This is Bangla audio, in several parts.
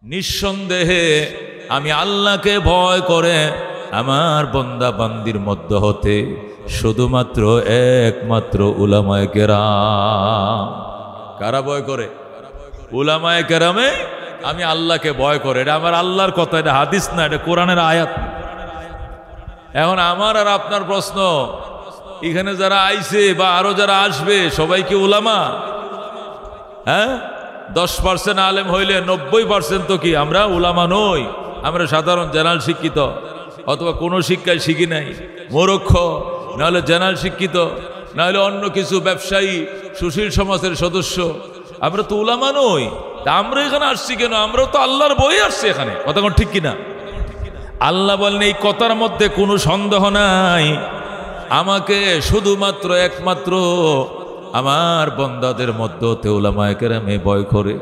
নিঃসন্দেহে আমি আল্লাহকে ভয় করে আমার বান্দা বান্দির মধ্য হতে শুধুমাত্র একমাত্র উলামায়ে কেরাম। কারা ভয় করে? উলামায়ে কেরামে আমি আল্লাহকে ভয় করে। এটা আমার আল্লাহর কথা, এটা হাদিস না, এটা কোরআনের আয়াত। এখন আমার আর আপনার প্রশ্ন, এখানে যারা আইছে বা আরো যারা আসবে সবাই কি উলামা? হ্যাঁ, 10% আলেম হইলে 90% তো কি আমরা উলামা নই? আমরা সাধারণ জেনারেল শিক্ষিত, অথবা কোনো শিক্ষায় শিখি নাই, মূর্খ, নাহলে জেনারেল শিক্ষিত, নাহলে অন্য কিছু ব্যবসায়ী, সুশীল সমাজের সদস্য। আমরা তো উলামা নই। তা আমরা এখানে আসছি কেন? আমরাও তো আল্লাহর বই আসছি এখানে, কথা কোন ঠিক কিনা? আল্লাহ বলেন এই কথার মধ্যে কোনো সন্দেহ নাই, আমাকে শুধুমাত্র একমাত্র আমার বান্দাদের মধ্যে উলামায়ে কেরামে ভয় করে।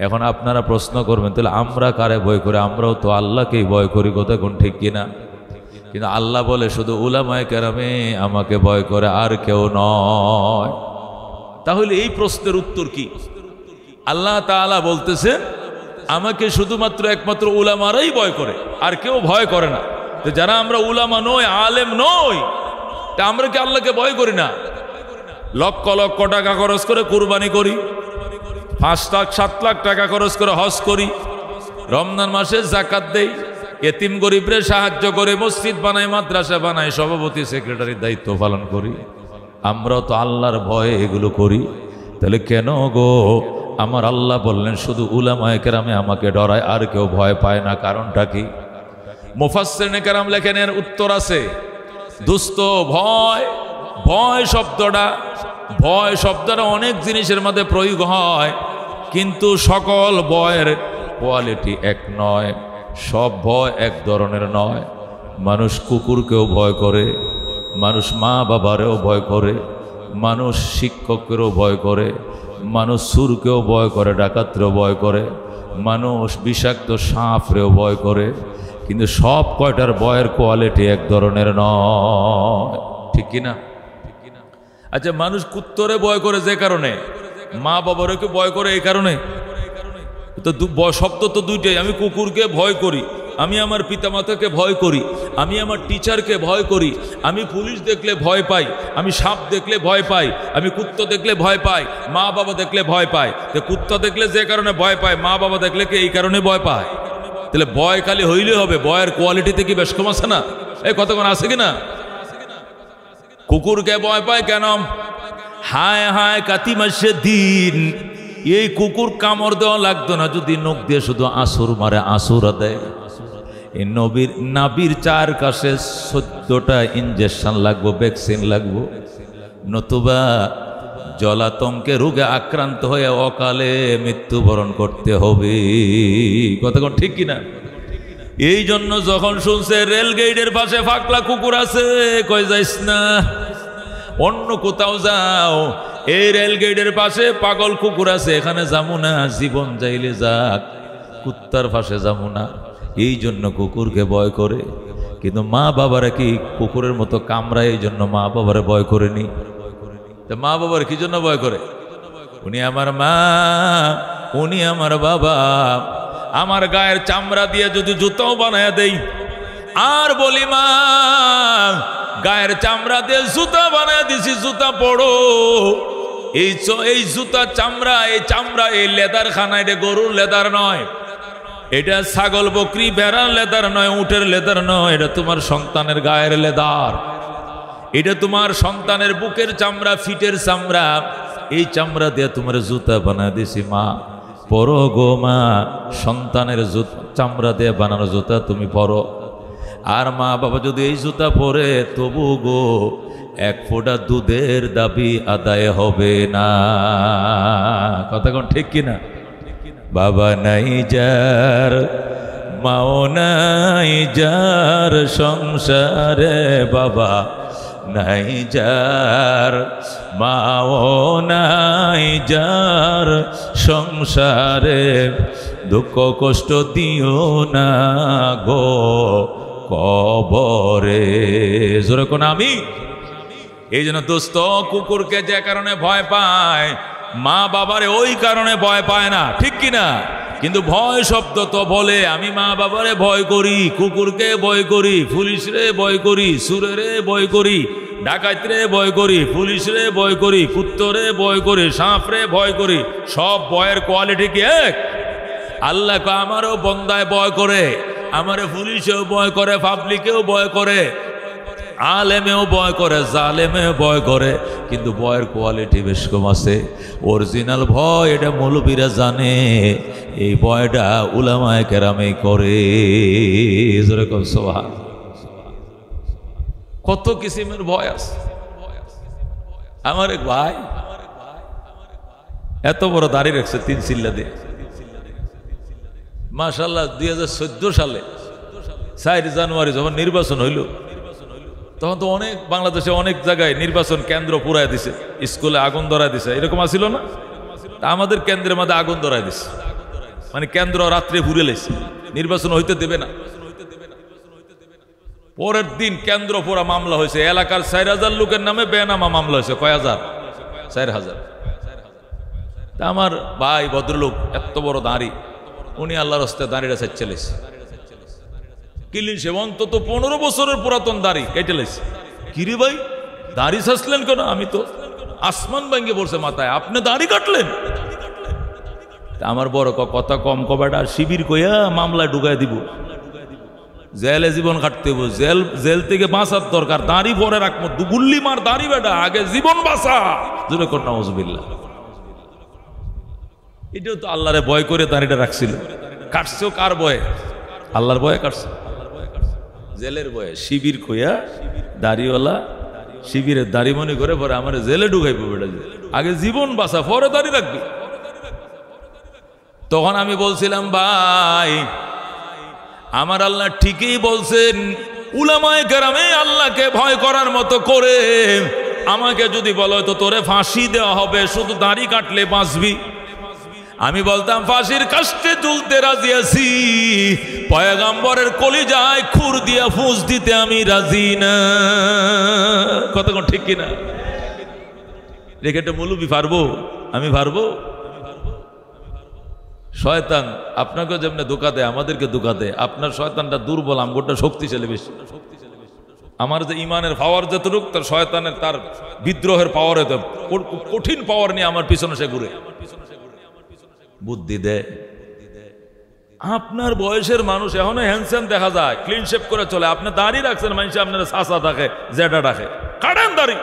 এখন আপনারা প্রশ্ন করবেন, তাহলে আমরা কারে ভয় করি? আমরাও তো আল্লাহকেই ভয় করি, কথা কোন ঠিক কিনা? কিন্তু আল্লাহ বলে শুধু উলামায়ে কেরামে আমাকে ভয় করে, আর কেউ নয়। তাহলে এই প্রশ্নের উত্তর কি? আল্লাহ তাআলা বলতেছে আমাকে শুধুমাত্র একমাত্র উলামারাই ভয় করে, আর কেউ ভয় করে না। তো যারা আমরা উলামা নই, আলেম নই, তা আমরা কি আল্লাহকে ভয় করি না? লক্ষ লক্ষ টাকা খরচ করে কুরবানি করি, 5 লাখ 7 লাখ টাকা খরচ করে হজ করি, রমজান মাসে যাকাত দেই, এতিম গরিবরে সাহায্য করে, মসজিদ বানাই, মাদ্রাসা বানাই, সভাপতি সেক্রেটারির দায়িত্ব পালন করি। আমরাও তো আল্লাহর ভয়ে এগুলো করি। তাহলে কেন গো আমার আল্লাহ বললেন শুধু উলামায়ে কেরামে আমাকে ডরায়, আর কেউ ভয় পায় না? কারণটা কি? মুফাসসিরিনে কেরাম লেখেন, এর উত্তর আছে। দুস্থ ভয়, ভয় শব্দটা অনেক জিনিসের মধ্যে প্রয়োগ হয়, কিন্তু সকল ভয়ের কোয়ালিটি এক নয়, সব ভয় এক ধরনের নয়। মানুষ কুকুরকেও ভয় করে, মানুষ মা বাবারেও ভয় করে, মানুষ শিক্ষকেরও ভয় করে, মানুষ সুরকেও ভয় করে, ডাকাতরেও ভয় করে, মানুষ বিষাক্ত সাপরেও ভয় করে, কিন্তু সব কয়টার ভয়ের কোয়ালিটি এক ধরনের নয়, ঠিক কিনা? আচ্ছা, মানুষ কুত্তরে ভয় করে যে কারণে, মা বাবারকে ভয় করে এই কারণে, তো শব্দ তো দুইটাই। আমি কুকুরকে ভয় করি, আমি আমার পিতামাতাকে ভয় করি, আমি আমার টিচারকে ভয় করি, আমি পুলিশ দেখলে ভয় পাই, আমি সাপ দেখলে ভয় পাই, আমি কুত্তা দেখলে ভয় পাই, মা বাবা দেখলে ভয় পাই। তো কুত্তা দেখলে যে কারণে ভয় পায়, মা বাবা দেখলে কি এই কারণে ভয় পায়? তাহলে ভয় খালি হইলে হবে? ভয়ের কোয়ালিটিতে কি বেশ কম আছে না? এই কতক্ষণ আছে কিনা? কুকুরকে ভয় পায় কেন? হায় হায় কাতি মাসে দিন, এই কুকুর কামড় দেওয়া লাগতো না যদি নখ দিয়ে শুধু আসর মারে, আসুরা দেয়। এই নাবির 4 কাছে 14টা ইঞ্জেকশন লাগবো, ভ্যাকসিন লাগবো, নতুবা জলাতঙ্কে রোগে আক্রান্ত হয়ে অকালে মৃত্যুবরণ করতে হবে, কতক্ষণ ঠিক কিনা? এই জন্য যখন শুনছে রেল গেটের পাশে ফাকলা কুকুর আছে, কই যাইস না, অন্য কোথাও যাও, এই রেল গেটের পাশে পাগল কুকুর আছে, এখানে যাবো না, জীবন যাইলে যাক, কুত্তার পাশে যাবো না। এই জন্য কুকুরকে ভয় করে। কিন্তু মা বাবারা কি কুকুরের মতো কামড়ায়, এই জন্য মা বাবারা ভয় করেনি? তা মা বাবার কি জন্য ভয় করে? উনি আমার মা, উনি আমার বাবা, আমার গায়ের চামড়া দিয়ে যদি জুতাও বানায় দেই, আর বলি মা গায়ের চামড়া দিয়ে জুতা বানায় দিছি, জুতা পড়ো, এই জুতা চামড়া, এই চামড়া, এই লেদার খানা, এটা গরুর লেদার নয়, এটা ছাগল বকরি ভেড়ার লেদার নয়, উটের লেদার নয়, এটা তোমার সন্তানের গায়ের লেদার, এটা তোমার সন্তানের বুকের চামড়া, ফিটের চামড়া, এই চামড়া দিয়ে তোমার জুতা বানায় দিছি মা, পরো গো মা, সন্তানের চামড়া দিয়ে বানানো জুতা তুমি পরো। আর মা বাবা যদি এই জুতা পরে, তবু গো 1 ফোঁটা দুধের দাবি আদায় হবে না, কতক্ষণ ঠিক কিনা? বাবা নাই যার, মাও নাই যার সংসারে, বাবা নাই যার, মাও নাই যার সংসারে, দুঃখ কষ্ট দিও না গো কবরে, জোরে কোন আমি। এই জন্য দোস্ত, কুকুরকে যে কারণে ভয় পায়, মা বাবারে ওই কারণে ভয় পায় না, ঠিক কিনা? কিন্তু ভয় শব্দ তো বলে, আমি মা বাবারে ভয় করি, কুকুরকে ভয় করি, পুলিশরে ভয় করি, সুরেরে ভয় করি, ডাকাতরে ভয় করি, পুলিশরে ভয় করি, কুত্তরে ভয় করি, সাপরে ভয় করি। সব ভয়ের কোয়ালিটি কি এক? আল্লাহ আমারও বন্দায় ভয় করে, আমারে পুলিশেও ভয় করে, পাবলিকেও ভয় করে, আলেমেও ভয় করে, জালেমেও ভয় করে, কিন্তু ভয়ের কোয়ালিটি বেশ কম আছে। অরিজিনাল ভয় এটা মৌলবীরা জানে, এই ভয়টা উলামায়ে কেরামে করে। যেরকম সুবহান, কত কিসিমের ভয় আছে। আমার এক ভাই এত বড় দাড়ি রাখছে, 3 চিল্লা দিয়ে, মাশাআল্লাহ। 2014 সালে 4 জানুয়ারি যখন নির্বাচন হইল, তখন তো অনেক বাংলাদেশে অনেক জায়গায় নির্বাচন কেন্দ্র পুরাই দিছে, স্কুলে আগুন ধরায় দিছে, এরকম আসিল না? আমাদের কেন্দ্রের মধ্যে আগুন ধরায় দিছে, মানে কেন্দ্র রাত্রে ঘুরে লেছে, নির্বাচন হইতে দেবে না। পরের দিন কেন্দ্র পুরা মামলা হয়েছে, এলাকার 4000 লোকের নামে বেনামা মামলা হয়েছে। কয় হাজার? 4000। তা আমার ভাই ভদ্রলোক, এত বড় দাঁড়ি, উনি আল্লাহর রাস্তায় দাঁড়িয়ে চাচ্ছে লেছে, কিলিন সে অন্তত 15 বছরের পুরাতন দাড়ি কেটে লেছে। কিরে ভাই দাড়ি ছাসলেন কেন? আমি তো আসমান ভাঙ্গে পড়ছে মাথায়, আপনি দাড়ি কাটলেন? আমার বড় কথা কম কবাটা, শিবির কইয়া মামলায় ঢুকাই দিব, জেলে জীবন কাটতে হইব, জেল থেকে বাঁচার দরকার, দাড়ি পরে রাখবো, দুগুল্লি মার দাড়ি বেটা, আগে জীবন বাঁচা। জোরে কর নাউজুবিল্লাহ। এটাও তো আল্লাহরে ভয় করে দাড়িটা রাখছিল, কাটছেও কার ভয়ে? আল্লাহর ভয়ে কাটছে, জেলের ভয়ে। শিবির কইয়া দাড়িওয়ালা শিবিরের দাড়ি মনে করে পরে আমার জেলে ঢুকাইবো বেটা, আগে জীবন বাঁচা, পরে দাড়ি রাখবি। তখন আমি বলছিলাম, ভাই আমার আল্লাহ ঠিকই বলছেন, উলামায়ে কেরামে আল্লাহকে ভয় করার মতো করে আমাকে যদি বলো তো তোরে ফাঁসি দেওয়া হবে, শুধু দাড়ি কাটলে বাঁচবি, আমি বলতাম ফাঁসির কাস্টে ঝুলতে রাজি আছি, পয়গম্বরের কলিজায় খুর দিয়া ফুঁস দিতে আমি রাজি না। কতক্ষণ ঠিক কিনা? রেখে একটা মৌলবি পারবো? আমি পারবো? শয়তান আপনাকে যেমনি ধোঁকা দেয়, আমাদেরকে ধোঁকা দেয়। আপনার শয়তানটা দুর্বল, আমগোটা শক্তিশালী বেশি। আমার যে ইমানের পাওয়ার যতটুক, তার শয়তানের তার বিদ্রোহের পাওয়ার এত কঠিন পাওয়ার নিয়ে আমার পিছনে সে ঘুরে বুদ্ধি দেয়। আপনার বয়সের মানুষ এখনো হ্যান্ডসাম দেখা যায়, ক্লিন শেপ করে চলে, আপনি দাড়ি রাখছেন, মানুষ আপনার সাসা থাকে, জেডা রাখে, কাটেন দাড়ি,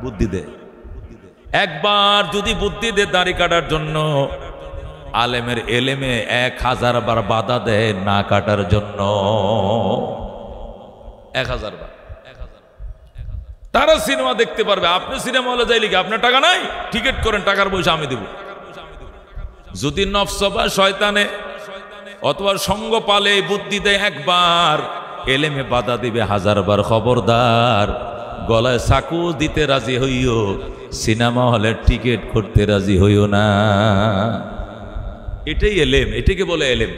বুদ্ধি দেয়। একবার যদি বুদ্ধি দেয় দাড়ি কাটার জন্য, আলেমের এলেমে 1000 বার বাধা দেয় না কাটার জন্য, 1000 বার। তারা সিনেমা দেখতে পারবে, আপনি সিনেমা হলে যাই লিখে, আপনার টাকা নাই, টিকিট করেন, টাকার পয়সা আমি দেব। যদি নফস বা শয়তানে অথবা সঙ্গ পালে বুদ্ধি দেয় একবার, এলেমে বাধা দিবে 1000 বার। খবরদার, গলায় চাকু দিতে রাজি হইও, সিনেমা হলে টিকিট করতে রাজি হইও না। এটাই এলেম, এটাকে বলে এলেম।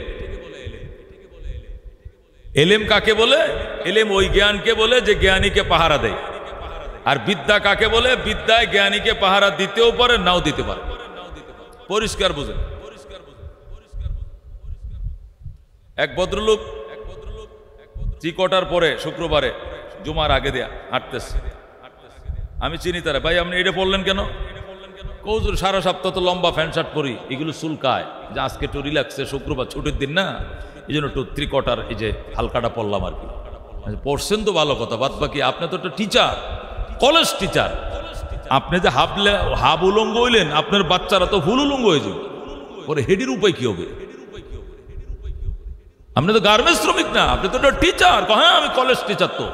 এলেম কাকে বলে? এলেম ওই জ্ঞানকে বলে যে জ্ঞানীকে পাহারা দেয়। আর বিদ্যা কাকে বলে? বিদ্যায় জ্ঞানীকে পাহারা দিতেও পারে, নাও দিতে পারে। পরিষ্কার বুঝেন। এক ভদ্রলোক চিকটার পরে শুক্রবারে জুমার আগে দেয়া হাঁটতেছে, আমি চিনি তারা। ভাই আপনি এটা পড়লেন কেন? কৌজুর সারা সপ্তাহ তো লম্বা প্যান্ট শার্ট পরি, এগুলো চুলকায়, যে আজকে একটু রিল্যাক্সে, শুক্রবার ছুটির দিন না, এই জন্য একটু 3/4 এই যে হালকাটা পড়লাম আর কি। পড়ছেন তো ভালো কথা, বাদ বাকি আপনি তো একটা টিচার, কলেজ টিচার, আপনি যে হাফ উলঙ্গ হইলেন, আপনার বাচ্চারা তো ফুল উলঙ্গ হয়ে যাবে, পরে হেডির উপায় কি হবে? আপনি তো গার্মেন্টস শ্রমিক না, আপনি তো একটা টিচার। হ্যাঁ আমি কলেজ টিচার। তো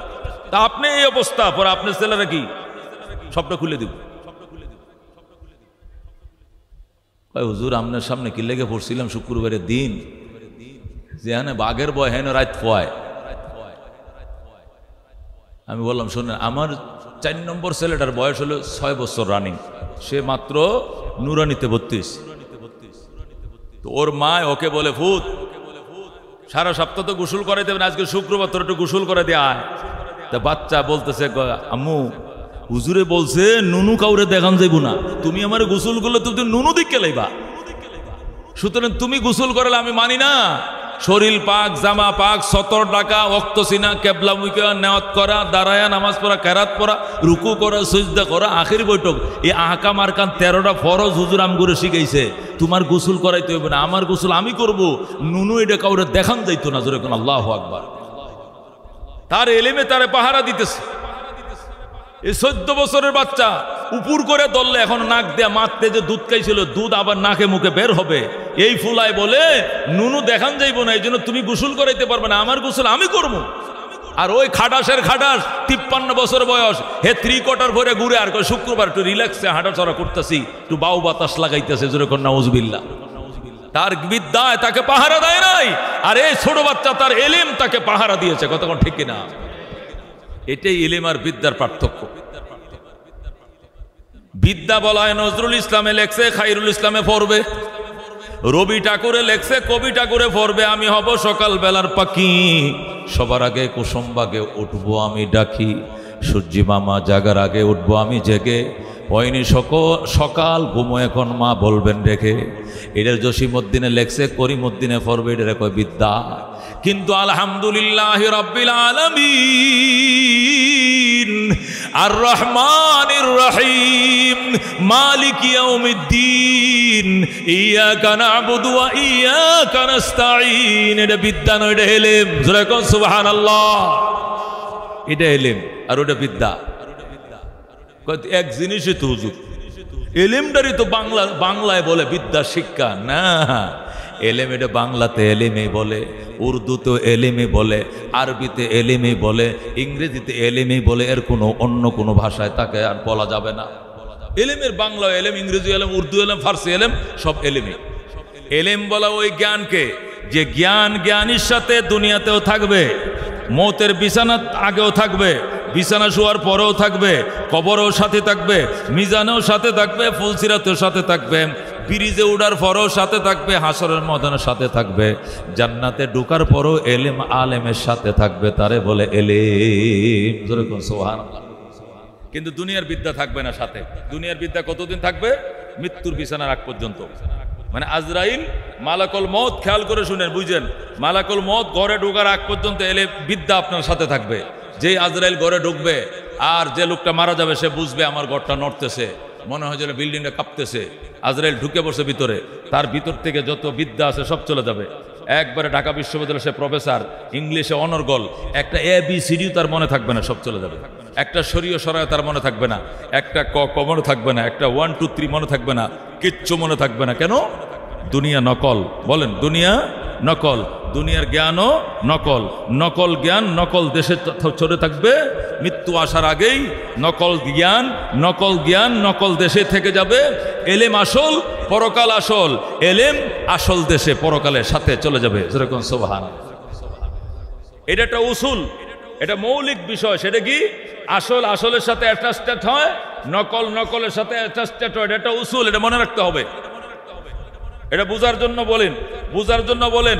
তা আপনি এই অবস্থা, পরে আপনার ছেলেরা কি সবটা খুলে দিব? হুজুর আপনার সামনে কি লেগে পড়ছিলাম শুক্রবারের দিন, যে হ্যাঁ বাঘের বয় হেন রাত পোয়ায়। আমি বললাম শোনেন, আমার 4 নম্বর ছেলেটার বয়স হলো 6 বছর রানিং, সে মাত্র নুরানিতে 32। তো ওর মা ওকে বলে, ভূত সারা সপ্তাহ তো গোসল করে দেবেন, আজকে শুক্রবার তোর একটু গোসল করে দেয়। তা বাচ্চা বলতেছে, আম্মু হুজুরে বলছে নুনু কাউরে দেখান যাইব না, তুমি আমার গোসল করলে তুমি নুনু দিকে লাইবা। সুতরাং তুমি গোসল করলে আমি মানি না। শরীর পাক, জামা পাক, 17 টাকা, ওয়াক্ত সিনা, কেবলা মুখে নেওয়াত করা, দাঁড়ায়া নামাজ পড়া, কেরাত পড়া, রুকু করা, সিজদা করা, আখির বৈঠক, এই আহকাম আরকান 13টা ফরজ হুজুর আমগুরে শিখাইছে। তোমার গোসল করাইতে হবে না, আমার গোসল আমি করব। নুনু এটা কাউরে দেখান যাইতো না। জোরে কোন আল্লাহু আকবার। তার এলেমে তারে পাহারা দিতেছে। এই 14 বছরের বাচ্চা উপর করে দললে এখন নাক দেয়া মারতে যে দুধ খাইছিল, দুধ আবার নাকে মুখে বের হবে। এই ফুলায় বলে নুনু দেখান যাইবো না, এই জন্য তুমি গোসল করাইতে পারবে না, আমার গোসল আমি করব। আর ওই খাটাসের খাটাস 53 বছর বয়স, হে 3/4 ভরে ঘুরে আর শুক্রবার একটু রিল্যাক্সে হাঁটাচড়া করতেছি, একটু বাউ বাতাস লাগাইতেছে। জোরে কোন নাউজুবিল্লাহ। তার বিদ্যায় তাকে পাহারা দেয় নাই, আর এই ছোট বাচ্চা তার এলেম তাকে পাহারা দিয়েছে। কতক্ষণ ঠিক কিনা? এটাই এলেম আর বিদ্যার পার্থক্য। বিদ্যা বলা হয় নজরুল ইসলামে লেখছে, খাইরুল ইসলামে পড়বে, রবি ঠাকুরে লেখছে, কবি ঠাকুরে পড়বে। আমি হব সকাল বেলার পাখি, সবার আগে কুসুম বাগে উঠবো আমি ডাকি, সূর্যি মামা জাগার আগে উঠবো আমি জেগে, হয়নি সকাল ঘুমো এখন মা বলবেন রেখে। এটার জসিমউদ্দিনে লেখছে, করিমউদ্দিনে পড়বে, এটা কয় বিদ্যা। কিন্তু আলহামদুলিল্লাহ রাব্বিল আলামিন আর রহমানির রহিম মালিক ইয়াউমিদ্দিন ইয়াকা না'বুদু ওয়া ইয়াকা নাস্তাঈন। এটা বিদ্যা নয়, এটা এলেম। জোরে কোন সুবহানাল্লাহ। এটা এলেম আর ওটা বিদ্যা এক জিনিসই তো হুজুর। এলেমটারই তো বাংলায় বলে বিদ্যা শিক্ষা না। এলেম এটা বাংলাতে এলেমে বলে, উর্দুতে এলেমে বলে, আরবিতে এলেমে বলে, ইংরেজিতে এলেমে বলে। এর কোনো অন্য কোনো ভাষায় তাকে আর বলা যাবে না। এলেমের বাংলা এলেম, ইংরেজি এলেম, উর্দু এলেম, ফার্সি এলেম, সব এলেমে। এলেম বলা ওই জ্ঞানকে যে জ্ঞান জ্ঞানীর সাথে দুনিয়াতেও থাকবে, মৌতের বিছানা আগেও থাকবে, বিছানা শোয়ার পরেও থাকবে, কবরেও সাথে থাকবে, মিজানেও সাথে থাকবে, ফুলসিরাতেও সাথে থাকবে, ব্রিজে উড়ার পরেও সাথে থাকবে, হাসরের ময়দানের সাথে থাকবে, জান্নাতে ঢোকার পরেও এলেম আলেমের সাথে থাকবে। তারে বলে এলেম। জোরে কোন সুবহানাল্লাহ। কিন্তু দুনিয়ার বিদ্যা থাকবে না সাথে। দুনিয়ার বিদ্যা কতদিন থাকবে? মৃত্যুর বিছানার আগ পর্যন্ত। মানে আজরাইল মালাকুল মউত, খেয়াল করে শুনেন, বুঝেন, মালাকুল মউত ঘরে ঢোকার আগ পর্যন্ত এলে বিদ্যা আপনার সাথে থাকবে। যেই আজরাইল ঘরে ঢুকবে আর যে লোকটা মারা যাবে সে বুঝবে আমার ঘরটা নড়তেছে, মনে হয় যেন বিল্ডিংটা কাঁপতেছে। আজরাইল ঢুকে বসে ভিতরে, তার ভিতর থেকে যত বিদ্যা আছে সব চলে যাবে। একবারে ঢাকা বিশ্ববিদ্যালয়ে সে প্রফেসর, ইংলিশে অনর্গল, একটা ABCD তার মনে থাকবে না, সব চলে যাবে। একটা শরীয় সরায় তার মনে থাকবে না, একটা ক মনে থাকবে না, একটা 1 2 3 মনে থাকবে না, কিচ্ছু মনে থাকবে না। কেন? দুনিয়া নকল। বলেন, দুনিয়া নকল। দুনিয়ার জ্ঞানও নকল। নকল জ্ঞান নকল দেশে চলে থাকবে। মৃত্যু আসার আগেই নকল জ্ঞান নকল দেশে থেকে যাবে। এলেম আসল, পরকাল আসল। এলেম আসল দেশে পরকালের সাথে চলে যাবে। যেরকম সুবহানাল্লাহ। এটা একটা উসুল, এটা মৌলিক বিষয়। সেটা কি? আসল আসলের সাথে অ্যাটাচড হয়, নকল নকলের সাথে অ্যাটাচড হয়। এটা উসুল, এটা মনে রাখতে হবে। এটা বুঝার জন্য বলেন,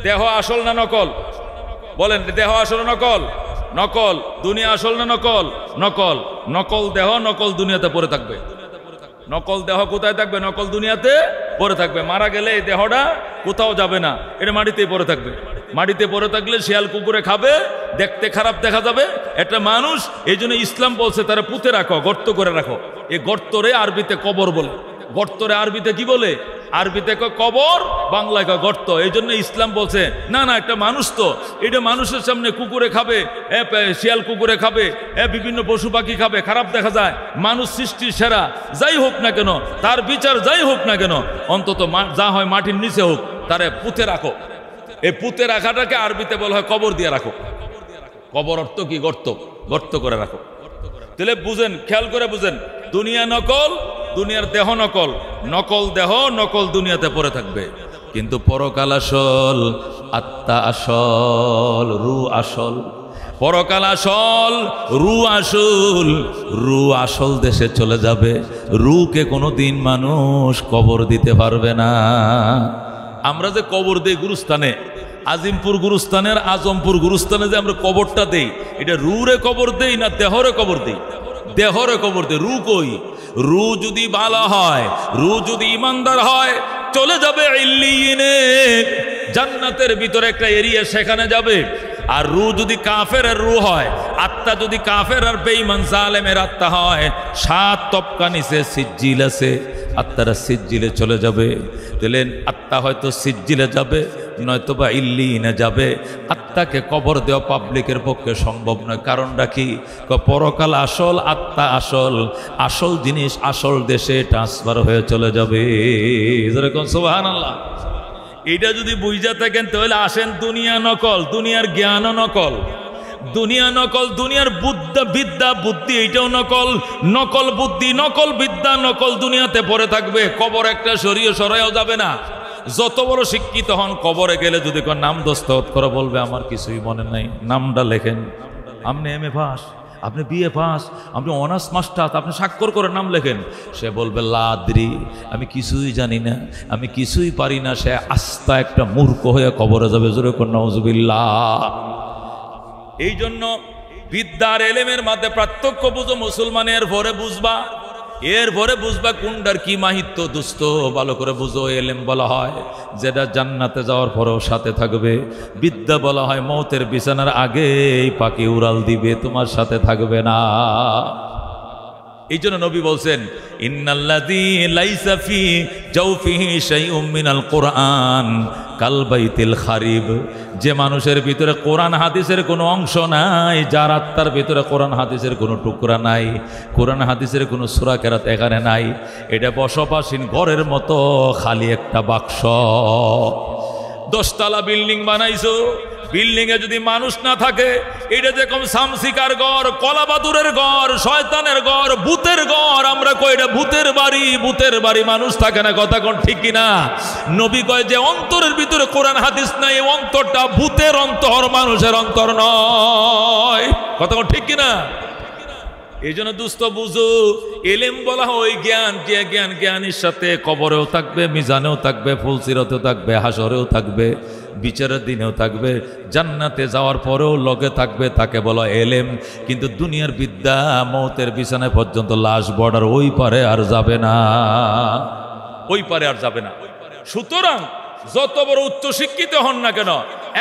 দেহ আসল না নকল? বলেন, দেহ আসল না নকল? নকল। দুনিয়া আসল না নকল? নকল। নকল দেহ নকল দুনিয়াতে পড়ে থাকবে। নকল দেহ কোথায় থাকবে? নকল দুনিয়াতে পড়ে থাকবে। মারা গেলে এই দেহটা কোথাও যাবে না, এটা মাটিতেই পড়ে থাকবে। মাটিতে পড়ে থাকলে শিয়াল কুকুরে খাবে, দেখতে খারাপ দেখা যাবে। একটা মানুষ, এই জন্য ইসলাম বলছে তারা পুঁতে রাখো, গর্ত করে রাখো। এই গর্তরে আরবিতে কবর বলে। গর্তরে আরবিতে কি বলে? আরবিতে কবর, বাংলায় গর্ত। এই জন্য ইসলাম বলছে না না, একটা মানুষ তো, এটা মানুষের সামনে কুকুরে খাবে, শিয়াল কুকুরে খাবে, বিভিন্ন পশু পাখি খাবে, খারাপ দেখা যায়। মানুষ সৃষ্টির সেরা, যাই হোক না কেন, তার বিচার যাই হোক না কেন, অন্তত যা হয় মাটির নিচে হোক, তারে পুঁতে রাখো। এই পুঁতে রাখাটাকে আরবিতে বলা হয় কবর দিয়ে রাখো। কবর অর্থ কি? গর্ত। গর্ত করে রাখো। তাহলে বুঝেন, খেয়াল করে বুঝেন, দুনিয়া নকল, দুনিয়ার দেহ নকল। নকল দেহ নকল দুনিয়াতে পড়ে থাকবে। কিন্তু পরকাল আসল, আত্মা আসল, রু আসল। পরকাল আসল, রু আসল। রু আসল দেশে চলে যাবে। রুকে কোনোদিন মানুষ কবর দিতে পারবে না। আমরা যে কবর দেই গুরুস্থানে, আজিমপুর গুরুস্থানের আজমপুর গুরুস্থানে যে আমরা কবরটা দেই, এটা রুরে কবর দেই না দেহরে কবর দেই? দেহরে কবর দেই। রু কই? রু যদি ভালো হয়, রু যদি ইমানদার হয়, চলে যাবে ইল্লিয়িনে, জান্নাতের ভিতরে একটা এরিয়া, সেখানে যাবে। আর রূহ যদি কাফেরের রূহ হয়, আত্মা যদি কাফের আর বেঈমান জালেমের আত্মা হয়, 7 তবকা নিচে সিজ্জিল আছে, আত্মারা সিজ্জিলে চলে যাবে। তাহলে আত্মা হয়তো সিজ্জিলে যাবে, নয়তোবা ইল্লিয়িনে যাবে। আত্মাকে কবর দেওয়া পাবলিকের পক্ষে সম্ভব নয়। কারণটা কি? পরকাল আসল, আত্মা আসল, আসল জিনিস আসল দেশে ট্রান্সফার হয়ে চলে যাবে। যেরকম সুবহানাল্লাহ। এটা যদি বুঝা থাকেন তাহলে আসেন, দুনিয়া নকল, দুনিয়ার জ্ঞানও নকল, দুনিয়া নকল, দুনিয়ার বিদ্যা বুদ্ধি এইটাও নকল, নকল বুদ্ধি নকল বিদ্যা নকল দুনিয়াতে পড়ে থাকবে। কবর একটা সরাইও যাবে না। যত বড় শিক্ষিত হন, কবরে গেলে যদি নাম দস্তখত করে বলবে আমার কিছুই মনে নাই, নামটা লেখেন। আপনি এমএ পাস, আপনি বিএ পাস, আপনি অনার্স মাস্টার, আপনি স্বাক্ষর করে নাম লেখেন। সে বলবে লাদ্রি, আমি কিছুই জানি না, আমি কিছুই পারি না। সে আস্তা একটা মূর্খ হয়ে কবরে যাবে। জোরে কোন নাউজুবিল্লাহ। এই জন্য বিদ্যার এলেমের মধ্যে পার্থক্য বুঝো মুসলমানের, ভরে বুঝবা, এরপরে বুঝবা কোনটার কি মাহিত্য। দুস্থ ভালো করে বুঝো। এলেম বলা হয় যেটা জান্নাতে যাওয়ার পরেও সাথে থাকবে, বিদ্যা বলা হয় মৌতের বিছানার আগেই পাখি উড়াল দিবে, তোমার সাথে থাকবে না। এই জন্য নবী বলছেন ইন্নাল্লাযী লাইসা ফি জাওফিহি শাইউম মিনাল কুরআন কাল বাইতিল খারিব। যে মানুষের ভিতরে কোরআন হাদিসের কোনো অংশ নাই, যার আত্মার ভিতরে কোরআন হাদিসের কোনো টুকরা নাই, কোরআন হাদিসের কোনো সূরা কেরাত এখানে নাই, এটা বসবাসীন ঘরের মতো খালি একটা বাক্স। 10 তলা বিল্ডিং বানাইছো, বিল্ডিং এ যদি মানুষ না থাকে, এটা যেরকম সামসিকার ঘর, কলাবাদুরের ঘর, শয়তানের ঘর, ভূতের ঘর। আমরা কই এটা ভূতের বাড়ি, ভূতের বাড়ি, মানুষ থাকে না। কথা কোন ঠিক কিনা? নবী কয় যে অন্তরের ভিতরে কোরআন হাদিস নাই, এই অন্তরটা ভূতের অন্তর, মানুষের অন্তর নয়। কথা কোন ঠিক কিনা? এই জন্য দুস্থ বুঝো, এলেম বলা হয় ওই জ্ঞান, যে জ্ঞান জ্ঞানীর সাথে কবরেও থাকবে, মিজানেও থাকবে, ফুলসিরতেও থাকবে, হাসরেও থাকবে, বিচারের দিনেও থাকবে, জান্নাতে যাওয়ার পরেও লগে থাকবে, তাকে বলা এলেম। কিন্তু দুনিয়ার বিদ্যা মৌতের বিছানায় পর্যন্ত লাশ বর্ডার ওই পারে আর যাবে না, ওই পারে আর যাবে না। সুতরাং যত বড় উচ্চ শিক্ষিত হন না কেন,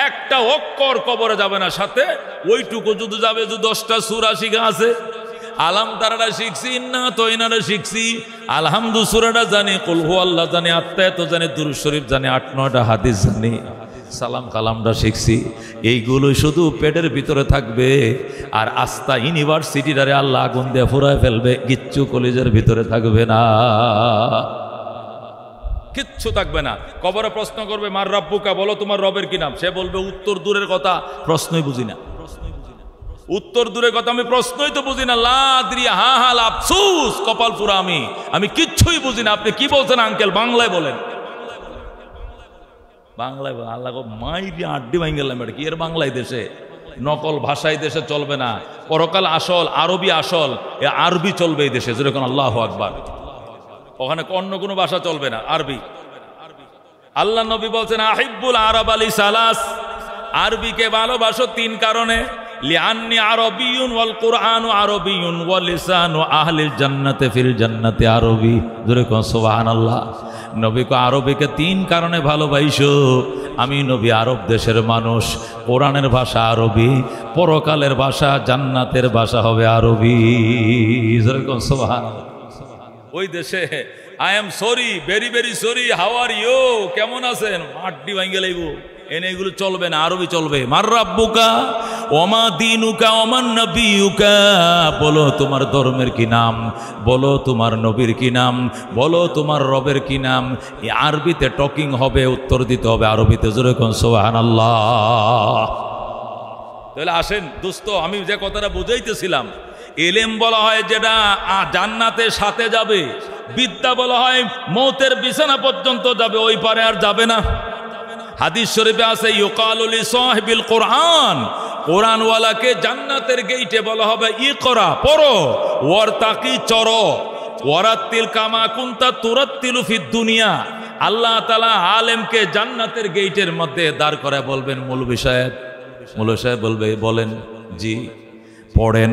একটা অক্ষর কবরে যাবে না, সাথে ওইটুকু যদি যাবে। যে 10টা সূরা শিখা আছে, আলাম তারাটা শিখছি, না তো এনারা শিখছি, আলহামদু সূরাটা জানি, কুল হুয়াল্লাহ জানি, আত্মায়াত জানি, দুরূদ শরীফ জানি, 8-9টা হাদিস জানি, সালাম কালামটা শিখছি। এইগুলো শুধু পেটের ভিতরে থাকবে। আর আস্থা ইউনিভার্সিটিটারে আল্লাহ আগুন দিয়ে ফুরায় ফেলবে, কিচ্ছু কলেজের ভিতরে থাকবে না, কিচ্ছু থাকবে না। কবরে প্রশ্ন করবে মার রাব্বুকা, বলো তোমার রবের কি নাম? সে বলবে উত্তর দূরের কথা, প্রশ্নই বুঝি না। উত্তর দূরের কথা, আমি প্রশ্নই তো বুঝি না। লা আদরি, হা হা আফসুস, কপাল পুরা আমি কিচ্ছুই বুঝি না। আপনি কি বলছেন আঙ্কেল? বাংলায় বলেন, বাংলায় বলেন। আল্লাহ মাইরি আড্ডি ভাঙ গেলাম, এটা কি এর বাংলায় দেশে? নকল ভাষায় দেশে চলবে না। পরকাল আসল, আরবি আসল, এ আরবি চলবে এই দেশে। যেরকম আল্লাহু আকবার, ওখানে অন্য কোনো ভাষা চলবে না, আরবি। আল্লাহ নবী বলছেন আহিব্বুল আরব আলী সালাস, আরবিকে ভালোবাসো 3 কারণে। লিআন্নি আরবিয়ুন ওয়াল কুরআনু আরবিয়ুন ওয়াল লিসানু আহলিল জান্নাতি ফিল জান্নাতি আরবি। জোরে কোন সুবহানাল্লাহ। নবী কো আরবিকে 3 কারণে ভালোবাসো। আমি নবী আরব দেশের মানুষ, কোরআনের ভাষা আরবি, পরকালের ভাষা জান্নাতের ভাষা হবে আরবি। জোরে কোন সুবহানাল্লাহ। ওই দেশে I am sorry, very very sorry, how are you, কেমন আছেন, আড্ডি ভাঙ্গে লাইব, এনে এগুলো চলবে না, আরবি চলবে। মার রাব্বুকা ওমা দীনুকা ওমান নবিয়ুকা, বলো তোমার ধর্মের কি নাম, বলো তোমার নবীর কি নাম, বলো তোমার রবের কি নাম। এই আরবিতে টকিং হবে, উত্তর দিতে হবে আরবিতে। জোরে কোন সুবহানাল্লাহ। তাহলে আসেন দোস্ত, আমি যে কথাটা বুঝাইতেছিলাম, এলেম বলা হয় যেটা জান্নাতের সাথে যাবে, বিদ্যা বলা হয় মৌতের বিছানা পর্যন্ত যাবে, ওই পারে আর যাবে না। হাদিস শরীফে আছে ইউকালু লি সাহিবিল কোরআন, কোরআনওয়ালাকে জান্নাতের গেইটে বলা হবে ইকরা, পড়ো, ওয়ারতাকি, চড়ো, ওয়ারাত্তিল কামা কুনতা তুরাত্তিলু ফিদ দুনিয়া। আল্লাহ তাআলা আলেমকে জান্নাতের গেইটের মধ্যে দাঁড় করায় বলবেন মৌলভী সাহেব, মৌলভী সাহেব বলবে বলেন জি, পড়েন।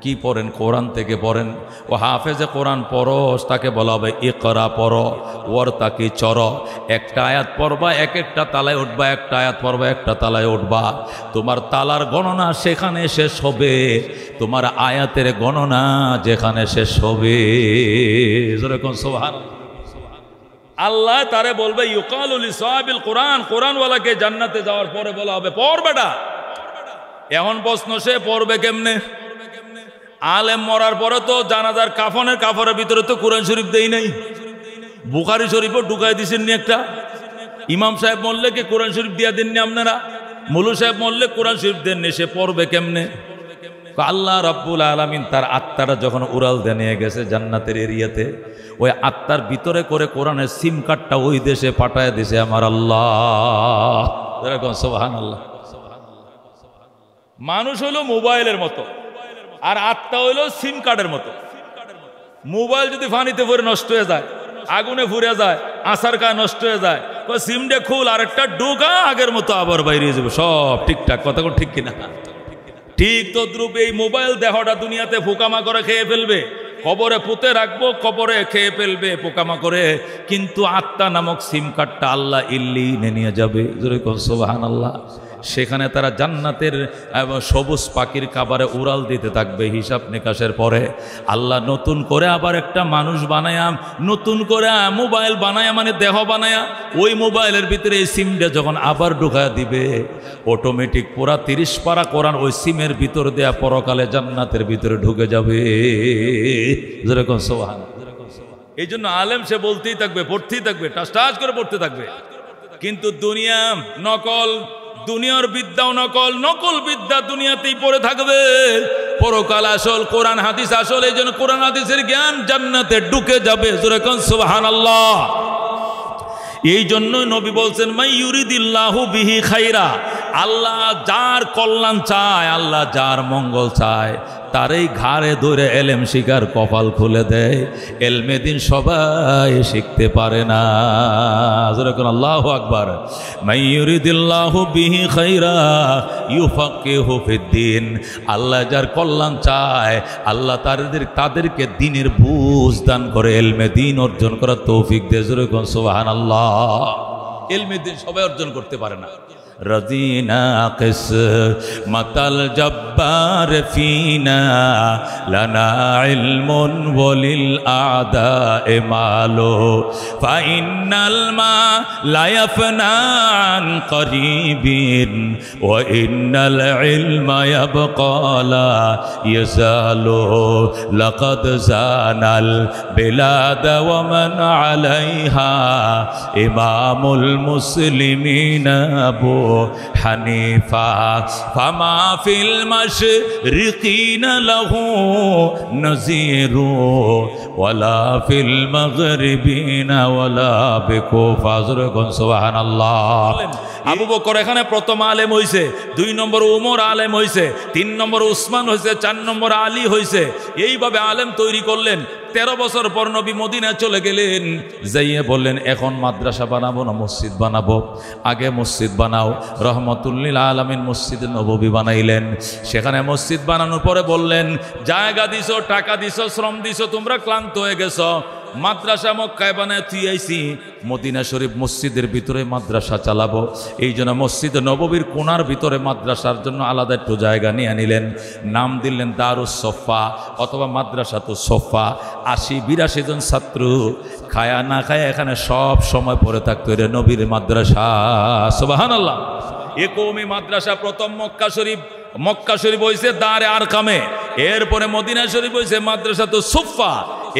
কি পড়েন? কোরআন থেকে পড়েন। ও হাফেজে কোরআন পড়স, তাকে বলা হবে ইকরা পড়ো, ওর তাকে চর। একটা আয়াত পড়বা, এক একটা তালায় উঠবা, একটা আয়াত পড়বা, একটা তালায় উঠবা। তোমার তালার গণনা সেখানে শেষ হবে, তোমার আয়াতের গণনা যেখানে শেষ হবে। যেরকম সুবহানাল্লাহ। আল্লাহ তারে বলবে ইউকালু লিসাহিবিল কোরআন, কোরআনওয়ালাকে জান্নাতে যাওয়ার পরে বলা হবে পড় বেটা। এখন প্রশ্ন, সে পড়বে কেমনে? আলেম মরার পরে তো জানাজার কাফনের ভিতরে তো কোরআন শরীফ দেই নাই, বুখারী শরীফও ঢুকাই দিছেননি একটা। ইমাম সাহেব মরলে কি কোরআন শরীফ দিয়া দেননি আপনারা? মুলু সাহেব মরলে কোরআন শরীফ দেননি, সে পড়বে কেমনে? আল্লাহ রাব্বুল আলামিন তার আত্মারা যখন উড়াল দিয়ে নিয়ে গেছে জান্নাতের এরিয়াতে, ওই আত্মার ভিতরে করে কোরআনের সিম কার্ডটা ওই দেশে পাঠায় দিছে আমার আল্লাহ। এরকম সুবহানাল্লাহ। মানুষ হলো মোবাইলের মতো, আর আত্মা হইল সিম কার্ডের মতো। মোবাইল যদি পানিতে পড়ে নষ্ট হয়ে যায়, আগুনে ফুরে যায়, আসার কায় নষ্ট হয়ে যায়, সিমটা খুল আর একটা ঢোকা, আগের মতো আবার বাইরে যাবে, সব ঠিকঠাক। কথা কোন ঠিক কিনা? ঠিক তদ্রূপ এই মোবাইল দেহটা দুনিয়াতে পোকামা করে খেয়ে ফেলবে, কবরে পুঁতে রাখবো, কবরে খেয়ে ফেলবে পোকামা করে, কিন্তু আত্মা নামক সিম কার্ডটা আল্লাহ ইল্লিনে নিয়ে যাবে। যেরকম সুবহানাল্লাহ। সেখানে তারা জান্নাতের সবুজ পাখির খাবারে উড়াল দিতে থাকবে। হিসাব নিকাশের পরে আল্লাহ নতুন করে আবার একটা মানুষ বানায়া, নতুন করে মোবাইল বানায়া, মানে দেহ বানায়া, ওই মোবাইলের ভিতরে এই সিমটা যখন আবার ঢুকায়া দিবে, অটোমেটিক পুরা 30 পারা কোরআন ওই সিমের ভিতর দেয়া পরকালে জান্নাতের ভিতরে ঢুকে যাবে। যেরকম সুবহানাল্লাহ। এই জন্য আলেম সে বলতেই থাকবে, পড়তেই থাকবে, টাস করে পড়তে থাকবে। কিন্তু দুনিয়া নকল, দুনিয়ার বিদ্যাও নকল, নকল বিদ্যা দুনিয়াতেই পড়ে থাকবে, পরকাল আসল, কোরআন হাদিস আসল। এই জন্য কোরআন হাদিসের জ্ঞান জান্নাতে ঢুকে যাবে। যেরকম সুবহানাল্লাহ। এই জন্যই নবী বলছেন মাই ইউরিদিল্লাহু বিহি খাইরা, আল্লাহ যার কল্যাণ চায়, আল্লাহ যার মঙ্গল চায়, তারই ঘাড়ে ধরে এলেম শিকার কপাল খুলে দেয়। এলমে দিন সবাই শিখতে পারে না। যেরকম আল্লাহু আকবার। মাই ইউরিদিল্লাহু বিহি খাইরা ইউফাক্কিহু ফিদ্দিন, আল্লাহ যার কল্যাণ চায়, আল্লাহ তাদেরকে দ্বীনের বুঝ দান করে, এলমে দ্বীন অর্জন করার তৌফিক দেয়। যেরকম সুবহানাল্লাহ। এলমে দ্বীন সবাই অর্জন করতে পারে না। رضينا قسمة الجبار فينا لنا علم وللأعداء مال فإن الماء لا يفنى عن قريب وإن العلم يبقى لا يزال لقد زان البلاد ومن عليها إمام المسلمين أبو حنيفة فما في المشرقين له نظير ولا في المغربين ولا بكوفة। سبحان الله। আবু বকর এখানে প্রথম আলেম হইছে, 2 নম্বর উমর আলেম হইছে, 3 নম্বর উসমান হইছে, 4 নম্বর আলী হইছে। এইভাবে আলেম তৈরি করলেন। 13 বছর পর নবী মদিনায় চলে গেলেন, যাইয়ে বললেন এখন মাদ্রাসা বানাবো না মসজিদ বানাবো? আগে মসজিদ বানাও। রহমতুল্লিল আলামিন মসজিদ নববী বানাইলেন। সেখানে মসজিদ বানানোর পরে বললেন জায়গা দিছো, টাকা দিছো, শ্রম দিছো, তোমরা ক্লান্ত হয়ে গেছো, মাদ্রাসা মক্কায় বানায় তুই আইছি, মদিনা শরীফ মসজিদের ভিতরে মাদ্রাসা চালাবো। এই জন্য মসজিদ নববীর কোনার ভিতরে মাদ্রাসার জন্য আলাদা একটু জায়গা নিয়ে নিলেন। নাম দিলেন দারুস সফা অথবা মাদ্রাসাতুস সফা। 80-82 জন ছাত্র খায়া না খায়া এখানে সব সময় পড়ে থাকতো। এটা নবীর মাদ্রাসা। সুবহানাল্লাহ। এ কওমি মাদ্রাসা প্রথম মক্কা শরীফ হইছে দারে আরকামে, এরপরে মদিনা শরীফ হইছে মাদ্রাসাতুস সুফা।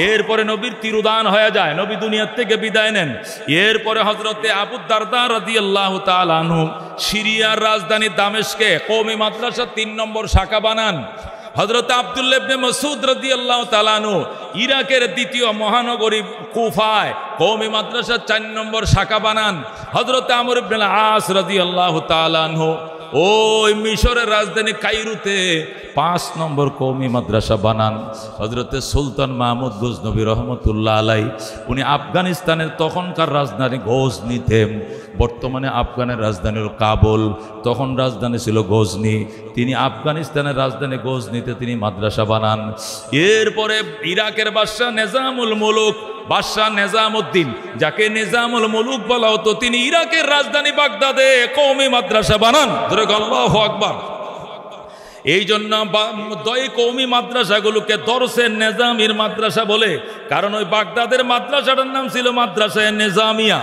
এরপরে নবীর তিরুদান হয়ে যায়, নবী দুনিয়ার থেকে বিদায় নেন। এরপরে হযরতে আবু দারদা রাদিয়াল্লাহু তাআলা আনহু সিরিয়ার রাজধানী দামেস্কে কওমি মাদ্রাসা 3 নম্বর শাখা বানান। হযরত আব্দুল্লাহ ইবনে মাসউদ রাদিয়াল্লাহু তাআলা আনহু ইরাকের দ্বিতীয় মহানগরী কুফায় কওমি মাদ্রাসা 4 নম্বর শাখা বানান। হযরত আমর ইবনে আস রাদিয়াল্লাহু তাআলা আনহু ওই মিশরের রাজধানী কায়রোতে 5 নম্বর কওমি মাদ্রাসা বানান হযরতে সুলতান মাহমুদ গজনবী রহমতুল্লাহ আলাই। উনি আফগানিস্তানের তখনকার রাজধানী গজনিতে, বর্তমানে আফগানের রাজধানী হল কাবুল, তখন রাজধানী ছিল গজনি। তিনি আফগানিস্তানের রাজধানী গজনিতে তিনি মাদ্রাসা বানান। এরপরে ইরাকের বাদশাহ নিজামুল মুলুক, বাদশাহ নিজামউদ্দিন, যাকে নিজামুল মুলুক বলা হতো, তিনি ইরাকের রাজধানী বাগদাদে কওমি মাদ্রাসা বানান। আল্লাহু আকবার। এই জন্য দয় কওমি মাদ্রাসাগুলোকে দরসে নিজামির মাদ্রাসা বলে, কারণ ওই বাগদাদের মাদ্রাসাটার নাম ছিল মাদ্রাসায়ে নিজামিয়া।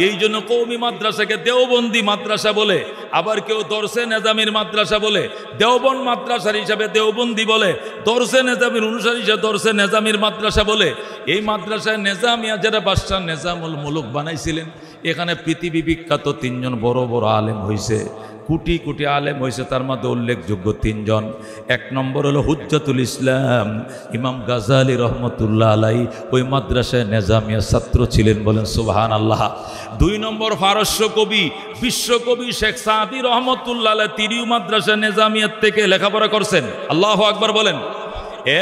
এই জন্য কওমি মাদ্রাসাকে দেওবন্দি মাদ্রাসা বলে, আবার কেউ দরসে নিজামির মাদ্রাসা বলে, দেওবন্দ মাদ্রাসার হিসাবে দেওবন্দি বলে, দরসে নিজামির অনুসারী হিসাবে দরসে নিজামির মাদ্রাসা বলে। এই মাদ্রাসায় নিজামিয়া যেটা বাদশাহ নিজামুল মুলুক বানাইছিলেন, এখানে পৃথিবী বিখ্যাত 3 জন বড় বড় আলেম হয়েছে, কোটি কোটি আলেম হয়েছে। তার মধ্যে উল্লেখযোগ্য 3 জন। 1 নম্বর হলো হুজ্জাতুল ইসলাম ইমাম গাজালি রহমতুল্লাহ আলাই, ওই মাদ্রাসায় নিজামিয়া ছাত্র ছিলেন, বলেন সুবহানাল্লাহ। 2 নম্বর ফারস্য কবি, বিশ্বকবি শেখ সাদি রহমতুল্লাহ আলাই, তিনিও মাদ্রাসা নিজামিয়াত থেকে লেখাপড়া করছেন। আল্লাহু আকবার বলেন।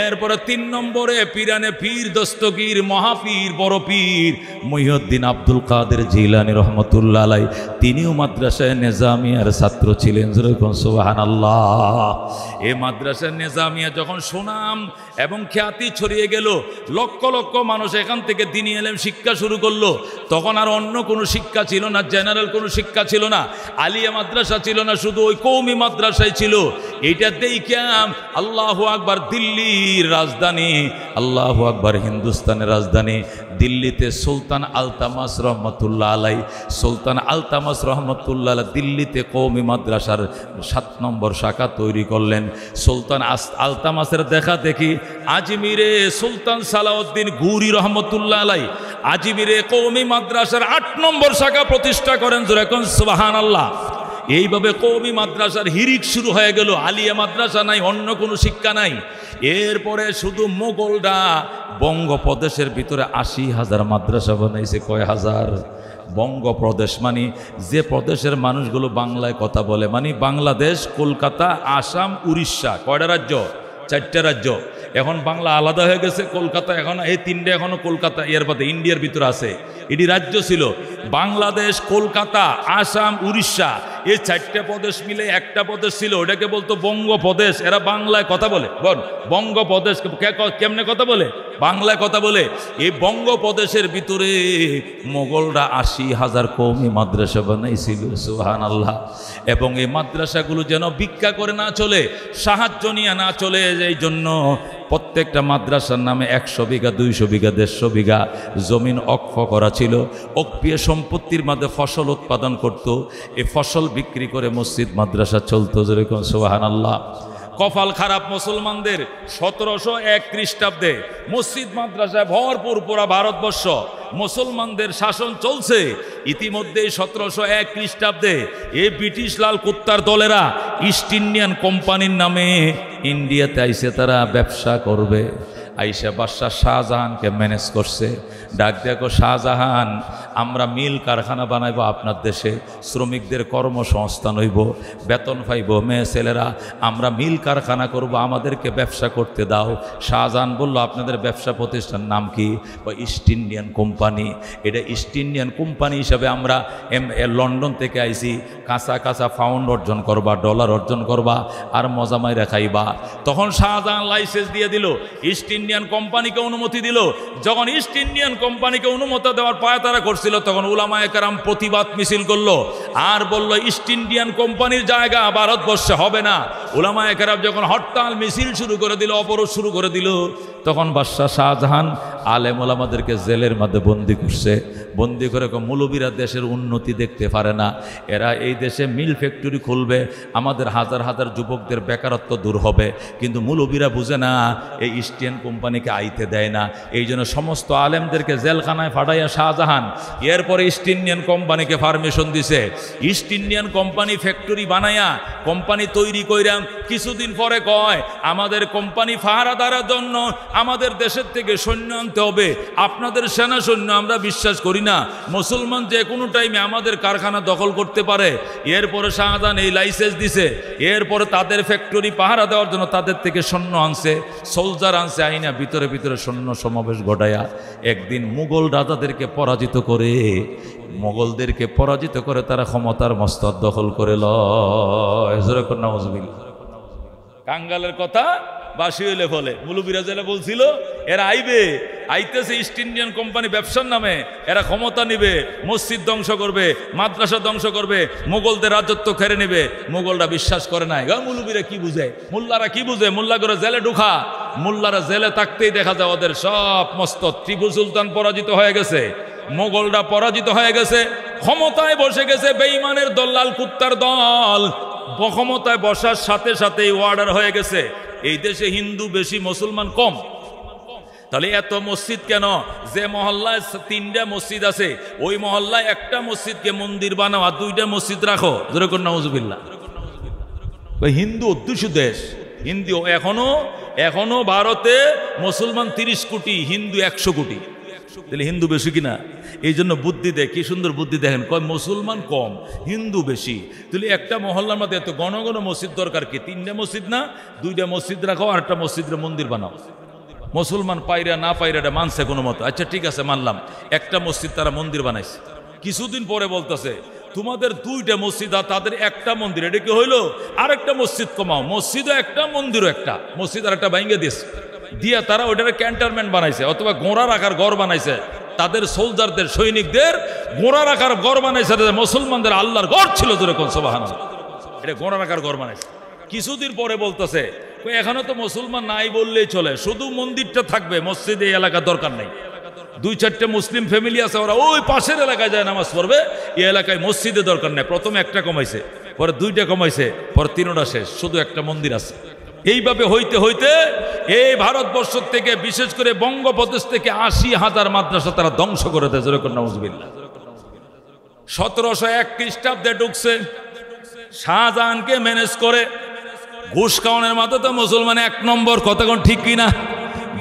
এরপরে 3 নম্বরে পিরানে পীর দস্তগীর মহাপীর বড় পীর মুহিউদ্দিন আব্দুল কাদের জিলানী রহমতুল্লাহ আলাই, তিনিও মাদ্রাসায় নিজামিয়ার ছাত্র ছিলেন। সুবহানাল্লাহ। এই মাদ্রাসায় নিজামিয়া যখন সুনাম এবং খ্যাতি ছড়িয়ে গেল, লক্ষ লক্ষ মানুষ এখান থেকে দ্বীনি ইলম শিক্ষা শুরু করলো, তখন আর অন্য কোনো শিক্ষা ছিল না, জেনারেল কোনো শিক্ষা ছিল না, আলিয়া মাদ্রাসা ছিল না, শুধু ওই কওমি মাদ্রাসাই ছিল। এইটা দেইখা আল্লাহু আকবার, দিল্লির রাজধানী, আল্লাহু আকবার, হিন্দুস্তানের রাজধানী দিল্লিতে সুলতান আলতামাস রহমতুল্লাহ আলাই, সুলতান আলতামাস রহমতুল্লাহ আলাই দিল্লিতে কওমি মাদ্রাসার 7 নম্বর শাখা তৈরি করলেন। সুলতান আলতামাসের দেখা দেখি আজমিরে সুলতান সালাউদ্দিন ঘুরি রহমতুল্লাহ আলাই আজমিরে কওমি মাদ্রাসার 8 নম্বর শাখা প্রতিষ্ঠা করেন। যেরকম সুবহানাল্লাহ। এইভাবে কওমি মাদ্রাসার হিরিক শুরু হয়ে গেল। আলিয়া মাদ্রাসা নাই, অন্য কোনো শিক্ষা নাই। এরপরে শুধু মোগলরা বঙ্গপ্রদেশের ভিতরে 80,000 মাদ্রাসা বানাইছে। কয় হাজার? বঙ্গপ্রদেশ মানে যে প্রদেশের মানুষগুলো বাংলায় কথা বলে, মানে বাংলাদেশ, কলকাতা, আসাম, উড়িষ্যা। কয়টা রাজ্য? 4টা রাজ্য। এখন বাংলা আলাদা হয়ে গেছে, কলকাতা এখন, এই 3টে এখনো কলকাতা, এর বাদে ইন্ডিয়ার ভিতরে আছে। এটি রাজ্য ছিল। বাংলাদেশ, কলকাতা, আসাম, উড়িষ্যা, এই 4টে প্রদেশ মিলে একটা প্রদেশ ছিল, ওটাকে বলতো বঙ্গপ্রদেশ। এরা বাংলায় কথা বলে। বঙ্গপ্রদেশ কেমনে কথা বলে? বাংলায় কথা বলে। এই বঙ্গপ্রদেশের ভিতরে মোগলরা 80,000 কওমি মাদ্রাসা বানাইছিল। সুবহানাল্লাহ। এবং এই মাদ্রাসাগুলো যেন ভিক্ষা করে না চলে, সাহায্য নিয়ে না চলে, এই জন্য প্রত্যেকটা মাদ্রাসার নামে 100 বিঘা, 200 বিঘা, 150 বিঘা জমিন অক্ষ করা ছিল। অক্পিয় সম্পত্তির মধ্যে ফসল উৎপাদন করত, এই ফসল বিক্রি করে মসজিদ মাদ্রাসা চলতো। যেরকম সুবহানাল্লাহ। কপাল খারাপ মুসলমানদের, 1701 খ্রিস্টাব্দে মসজিদ মাদ্রাসায় ভরপুর পুরা ভারতবর্ষ মুসলমানদের শাসন চলছে। ইতিমধ্যে 1701 খ্রিস্টাব্দে এই ব্রিটিশ লাল কুত্তার দলেরা ইস্ট ইন্ডিয়ান কোম্পানির নামে ইন্ডিয়াতে আইসে, তারা ব্যবসা করবে। আইসা বাদশাহ শাহজাহানকে ম্যানেজ করছে। ডাক দেখো শাহজাহান, আমরা মিল কারখানা বানাইব আপনার দেশে, শ্রমিকদের কর্মসংস্থান হইব, বেতন পাইব, মেয়ে ছেলেরা, আমরা মিল কারখানা করব, আমাদেরকে ব্যবসা করতে দাও। শাহজাহান বলল, আপনাদের ব্যবসা প্রতিষ্ঠান নাম কি? East Indian company. এটা ইস্ট ইন্ডিয়ান কোম্পানি হিসাবে আমরা লন্ডন থেকে আইছি, কাঁচা কাঁচা পাউন্ড অর্জন করবা, ডলার অর্জন করবা, আর মজা মাইরা খাইবা। তখন শাহজাহান লাইসেন্স দিয়ে দিল, ইস্ট ইন্ডিয়ান কোম্পানিকে অনুমতি দিল। যখন ইস্ট ইন্ডিয়ান কোম্পানিকে অনুমতি দেওয়ার পায়তারা করছিল, তখন উলামায়ে কেরাম প্রতিবাদ মিছিল করলো আর বলল, ইস্ট ইন্ডিয়ান কোম্পানির জায়গা ভারতবর্ষে হবে না। উলামায়ে কেরাম যখন হরতাল মিছিল শুরু করে দিল, অবরোধ শুরু করে দিল, তখন বাদশাহ শাহজাহান আলেম ওলামাদেরকে জেলের মধ্যে বন্দি করছে। বন্দি করে মৌলবীরা দেশের উন্নতি দেখতে পারে না, এরা এই দেশে মিল ফ্যাক্টরি খুলবে, আমাদের হাজার হাজার যুবকদের বেকারত্ব দূর হবে, কিন্তু মৌলবীরা বুঝে না, এই ইস্ট ইন্ডিয়ান কোম্পানিকে আইতে দেয় না। এই জন্য সমস্ত আলেমদেরকে জেলখানায় ফাটাইয়া শাহজাহান এরপরে ইস্ট ইন্ডিয়ান কোম্পানিকে পারমিশন দিছে। ইস্ট ইন্ডিয়ান কোম্পানি ফ্যাক্টরি বানাইয়া, কোম্পানি তৈরি কইরা কিছুদিন পরে কয় আমাদের কোম্পানি পাহারাদারের জন্য আমাদের দেশের থেকে সৈন্য আনতে হবে, আপনাদের সেনা সৈন্য আমরা বিশ্বাস করি না, মুসলমান যে কোনো টাইমে আমাদের কারখানা দখল করতে পারে। এরপরে শাহজাহান এই লাইসেন্স দিছে, এরপরে তাদের ফ্যাক্টরি পাহারা দেওয়ার জন্য তাদের থেকে সৈন্য আনছে, সোলজার আনছে, আইনা ভিতরে ভিতরে সৈন্য সমাবেশ ঘটায়া একদিন মুঘল রাজাদেরকে পরাজিত করে, মোগলদেরকে পরাজিত করে তারা ক্ষমতার মস্তক দখল করে লয়। কাঙ্গালের কথা বাসি হইলে ফলে মুলুবিরা জেলা বলছিল এরা আইতেছে ইস্ট ইন্ডিয়ান কোম্পানি ব্যবসার নামে, এরা ক্ষমতা নিবে, মসজিদ ধ্বংস করবে, মাদ্রাসা ধ্বংস করবে, মোগলদের রাজত্ব খেড়ে নেবে। মোগলরা বিশ্বাস করে নাই। মুলুবিরা কি বুঝে, মোল্লারা কি বুঝে, মোল্লা করে জেলে ঢুকা, মোল্লারা জেলে থাকতেই দেখা যায় ওদের সব মস্তক। টিপু সুলতান পরাজিত হয়ে গেছে, মোগলরা পরাজিত হয়ে গেছে, ক্ষমতায় বসে গেছে বেঈমানের দল্লাল কুত্তার দল। ক্ষমতায় বসার সাথে সাথেই অর্ডার হয়ে গেছে এই দেশে হিন্দু বেশি মুসলমান কম। তাহলে এত মসজিদ কেন? যে মহল্লায় 3টা মসজিদ আছে ওই মহল্লায় একটা মসজিদকে মন্দির বানাও আর 2টা মসজিদ রাখো। যেরকম নাউজুবিল্লাহ। হিন্দু অধ্যুষ দেশ, হিন্দু এখনো ভারতে মুসলমান 30 কোটি, হিন্দু 100 কোটি। তাহলে হিন্দু বেশি কিনা? এই জন্য বুদ্ধি দেয়, কি সুন্দর বুদ্ধি দেখেন, কয় মুসলমান কম হিন্দু বেশি। তাহলে একটা মহল্লার মধ্যে এত ঘন ঘন মসজিদ দরকার কি? 3টা মসজিদ না 2টা মসজিদ রাখো আর একটা মসজিদের মন্দির বানাও। মুসলমান পাইরা না পাইরা এটা মানছে কোনো মতো, আচ্ছা ঠিক আছে মানলাম, একটা মসজিদ তারা মন্দির বানাইছে। কিছুদিন পরে বলতেছে তোমাদের 2টা মসজিদ আর তাদের একটা মন্দির, এটা কি হইলো? আরেকটা মসজিদ কমাও, মসজিদও একটা মন্দিরও একটা, মসজিদ আর একটা ভাঙ্গে দিয়েছে দিয়া তারা ওইটার ক্যান্টনমেন্ট বানাইছে অথবা গোড়া রাখার ঘর বানাইছে। তাদের সোলজারদের সৈনিকদের গোড়া রাখার ঘর বানাইছে, মুসলমানদের আল্লাহর ঘর ছিল যেরকম সুবহানাল্লাহ, এটা গোড়া রাখার ঘর বানাইছে। কিছুদিন পরে বলতেছে এখানে তো মুসলমান নাই বললেই চলে, শুধু মন্দিরটা থাকবে, মসজিদে এই এলাকা দরকার নেই। 2-4টে মুসলিম ফ্যামিলি আছে, ওরা ওই পাশের এলাকায় যায় নামাজ পড়বে, এই এলাকায় মসজিদে দরকার নেই। প্রথমে একটা কমাইছে, পরে 2টা কমাইছে, পরে 3টা শেষ, শুধু একটা মন্দির আছে। এইভাবে হইতে হইতে এই ভারতবর্ষ থেকে বিশেষ করে বঙ্গপ্রদেশ থেকে 80,000 মাদ্রাসা তারা ধ্বংস করে দেয়। যেরকম নাউজুবিল্লাহ। 1701 খ্রিস্টাব্দে ঢুকছে, শাহজাহানকে ম্যানেজ করে ঘুষ খাওয়ানোর মাধ্যমে তো মুসলমান 1 নম্বর। কথাগণ ঠিক কিনা?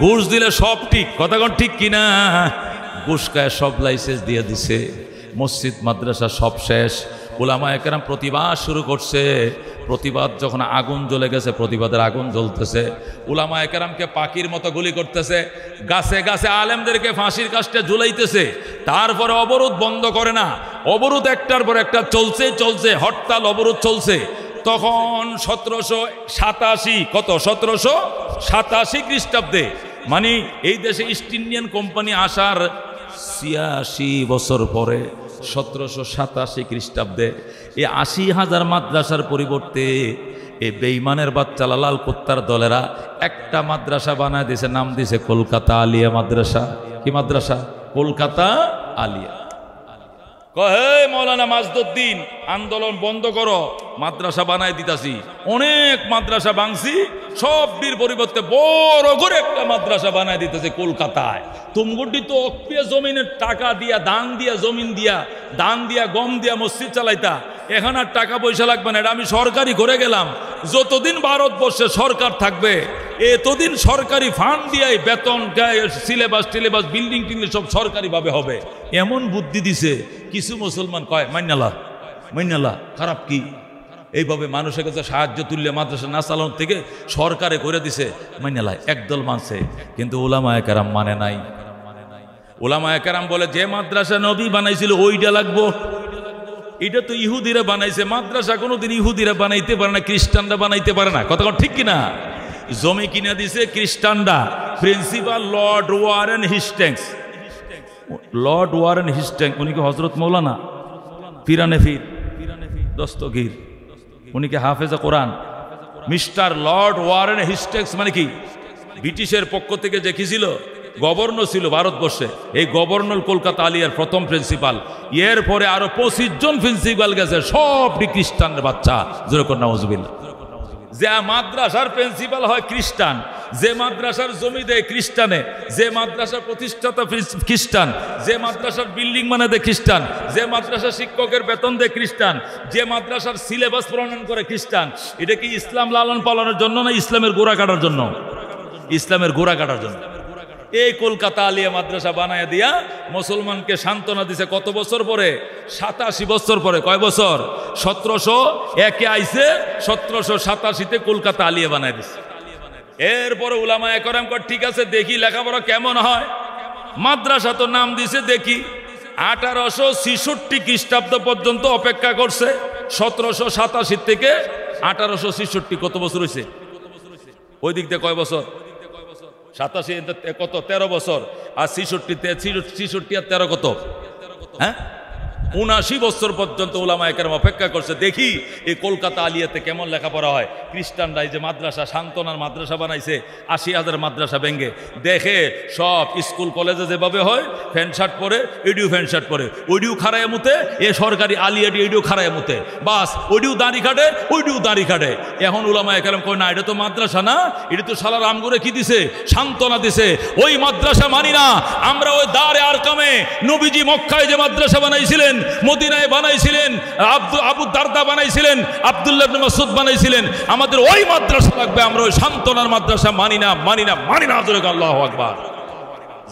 ঘুষ দিলে সব ঠিক, কথাগণ ঠিক কিনা? ঘুষ খায় সব লাইসেন্স দিয়ে দিছে, মসজিদ মাদ্রাসা সব শেষ। উলামায়ে কেরাম প্রতিবাদ শুরু করছে, প্রতিবাদ যখন আগুন জ্বলে গেছে, প্রতিবাদের আগুন জ্বলতেছে, উলামায়ে কেরামকে পাখির মতো গুলি করতেছে, গাছে গাছে আলেমদেরকে ফাঁসির কাস্টে ঝুলাইতেছে। তারপরে অবরোধ বন্ধ করে না, অবরোধ একটার পর একটা চলছে, হরতাল অবরোধ চলছে। তখন 1787 কত 1787 খ্রিস্টাব্দে, মানে এই দেশে ইস্ট ইন্ডিয়ান কোম্পানি আসার 86 বছর পরে 1787 খ্রিস্টাব্দে এই 80,000 মাদ্রাসার পরিবর্তে এই বেঈমানের বাচ্চা লালাল কুত্তার দলেরা একটা মাদ্রাসা বানায় দিয়েছে, নাম দিয়েছে কলকাতা আলিয়া মাদ্রাসা। কি মাদ্রাসা? কলকাতা আলিয়া। হে মৌলানা মাজদুদ্দিন, আন্দোলন বন্ধ করো, মাদ্রাসা বানায় দিতাছি। অনেক মাদ্রাসা ভাঙছি, সবটির পরিবর্তে বড় করে একটা মাদ্রাসা বানায় দিতেছে কলকাতায়। তুমগুটি তো অক্পিয়া জমিনের টাকা দিয়া, দান দিয়া, জমিন দিয়া, দান দিয়া, গম দিয়া মসজিদ চালাইতা। এখন আর টাকা পয়সা লাগবে না, এটা আমি সরকারি করে গেলাম। যতদিন ভারতবর্ষে সরকার থাকবে এতদিন সরকারি ফান্ড দিয়ে বেতন, সিলেবাস টিলেবাস, বিল্ডিং টিল্ডিং সব সরকারিভাবে হবে, এমন বুদ্ধি দিছে। কিছু মুসলমান কয় মাইনালা খারাপ কি? এইভাবে মানুষের কাছে সাহায্য তুললে মাদ্রাসা না চালানোর থেকে সরকারে করে দিছে, মাইনালায় একদল মানছে, কিন্তু উলামায়ে কেরাম মানে নাই। উলামায়ে কেরাম বলে যে মাদ্রাসা নবী বানাইছিল ওইটা লাগবো, এটা তো ইহুদিরা বানাইছে। মাদ্রাসা কোনোদিন ইহুদিরা বানাইতে পারে না, খ্রিস্টানরা বানাইতে পারে না। কথা ঠিক কিনা? জমি কিনে দিছে খ্রিস্টানরা। Principal Lord Warren Hastings, Lord Warren Hastings, উনি কি হজরত মৌলানা পিরানে ফির দস্তগীর, উনি কি হাফেজা কোরআন? মিস্টার লর্ড ওয়ারেন হেস্টিংস মানে কি? ব্রিটিশের পক্ষ থেকে যে কি ছিল, গভর্নর ছিল ভারতবর্ষে। এই গভর্নর কলকাতা আলিয়ার প্রথম প্রিন্সিপাল। এর পরে আরো 25 জন প্রিন্সিপাল গেছে, সবটি খ্রিস্টানের বাচ্চা। যেরকম নাউজুবিল্লাহ। যে মাদ্রাসার প্রিন্সিপাল হয় খ্রিস্টান, যে মাদ্রাসার জমি দেয় খ্রিস্টানে, যে মাদ্রাসার প্রতিষ্ঠাতা খ্রিস্টান, যে মাদ্রাসার বিল্ডিং বানায় দেয় খ্রিস্টান, যে মাদ্রাসার শিক্ষকের বেতন দেয় খ্রিস্টান, যে মাদ্রাসার সিলেবাস প্রণয়ন করে খ্রিস্টান। এটা কি ইসলাম লালন পালনের জন্য না ইসলামের গোড়া কাটার জন্য? ইসলামের গোড়া কাটার জন্য। এই কলকাতা আলিয়া মাদ্রাসা বানায় দিয়া মুসলমানকে সান্ত্বনা দিছে কত বছর পরে? 87 বছর পরে। কয় বছর? 1701 আইছে, 1787-তে কলকাতা আলিয়া বানায় দিছে। এরপরে উলামায়ে কেরাম কয় ঠিক আছে দেখি লেখাপড়া কেমন হয়। মাদ্রাসা তো নাম দিছে দেখি। 1866 খ্রিস্টাব্দ পর্যন্ত অপেক্ষা করছে। 1787 থেকে 1866 কত বছর হয়েছে? ওই দিক দিয়ে কয় বছর? 87 কত? 13 বছর। আর 66 আর 13 কত? হ্যাঁ, 79 বছর পর্যন্ত উলামায়ে কেরাম অপেক্ষা করছে দেখি এই কলকাতা আলিয়াতে কেমন লেখাপড়া হয়। খ্রিস্টানরা এই যে মাদ্রাসা সান্ত্বনার মাদ্রাসা বানাইছে, 80,000 মাদ্রাসা ভেঙ্গে দেখে সব স্কুল কলেজে যেভাবে হয় প্যান্ট শার্ট পরে, এডিও প্যান্ট শার্ট পরে, ওইডিও খাড়ায় মুতে, এ সরকারি আলিয়াডি এডিও খাড়ায় মুতে, বাস ওইডিও দাঁড়ি কাটে, ওইডিও দাঁড়ি কাটে। এখন উলামায়ে কেরাম কয় না এটা তো মাদ্রাসা না, এটা তো শালা রামগুরে কি দিছে? সান্ত্বনা দিছে। ওই মাদ্রাসা মানি না আমরা। ওই দারে আরকামে নবীজি মক্কায় যে মাদ্রাসা বানাইছিলেন, মদিনায় বানাইছিলেন, আবু দারদা বানাইছিলেন, আব্দুল্লাহ ইবনে মাসউদ বানাইছিলেন, আমাদের ওই মাদ্রাসা লাগবে। আমরা ওই সান্ত্বনার মাদ্রাসা মানি না, মানি না, মানি না। আল্লাহু আকবার।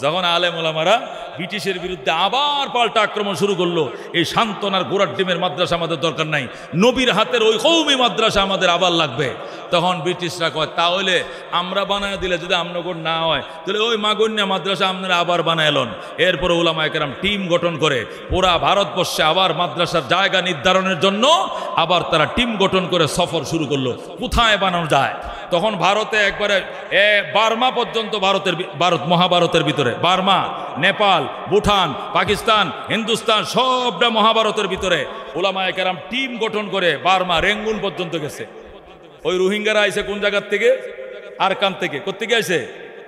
যখন আলেম ওলামারা ব্রিটিশের বিরুদ্ধে আবার পাল্টা আক্রমণ শুরু করলো, এই সান্ত্বনার গোড়ার ডিমের মাদ্রাসা আমাদের দরকার নাই, নবীর হাতের ওই কওমি মাদ্রাসা আমাদের আবার লাগবে। তখন ব্রিটিশরা কয় তাহলে আমরা বানায় দিলে যদি আমনগর না হয় তাহলে ওই মাগন্যা মাদ্রাসা আপনারা আবার বানাইলেন। এরপরে উলামায়ে কেরাম টিম গঠন করে পুরা ভারতবর্ষে আবার মাদ্রাসার জায়গা নির্ধারণের জন্য আবার তারা টিম গঠন করে সফর শুরু করলো কোথায় বানানো যায়। তখন ভারতে একবারে বার্মা পর্যন্ত, ভারত মহাভারতের ভিতরে বার্মা, নেপাল, ভুটান, পাকিস্তান, হিন্দুস্তান সবটা মহাভারতের ভিতরে উলামায়ে কেরাম টিম গঠন করে বার্মা রেঙ্গুন পর্যন্ত গেছে। ওই রোহিঙ্গারা আইছে কোন জায়গার থেকে? আরকান থেকে। কোত্থেকে আইছে?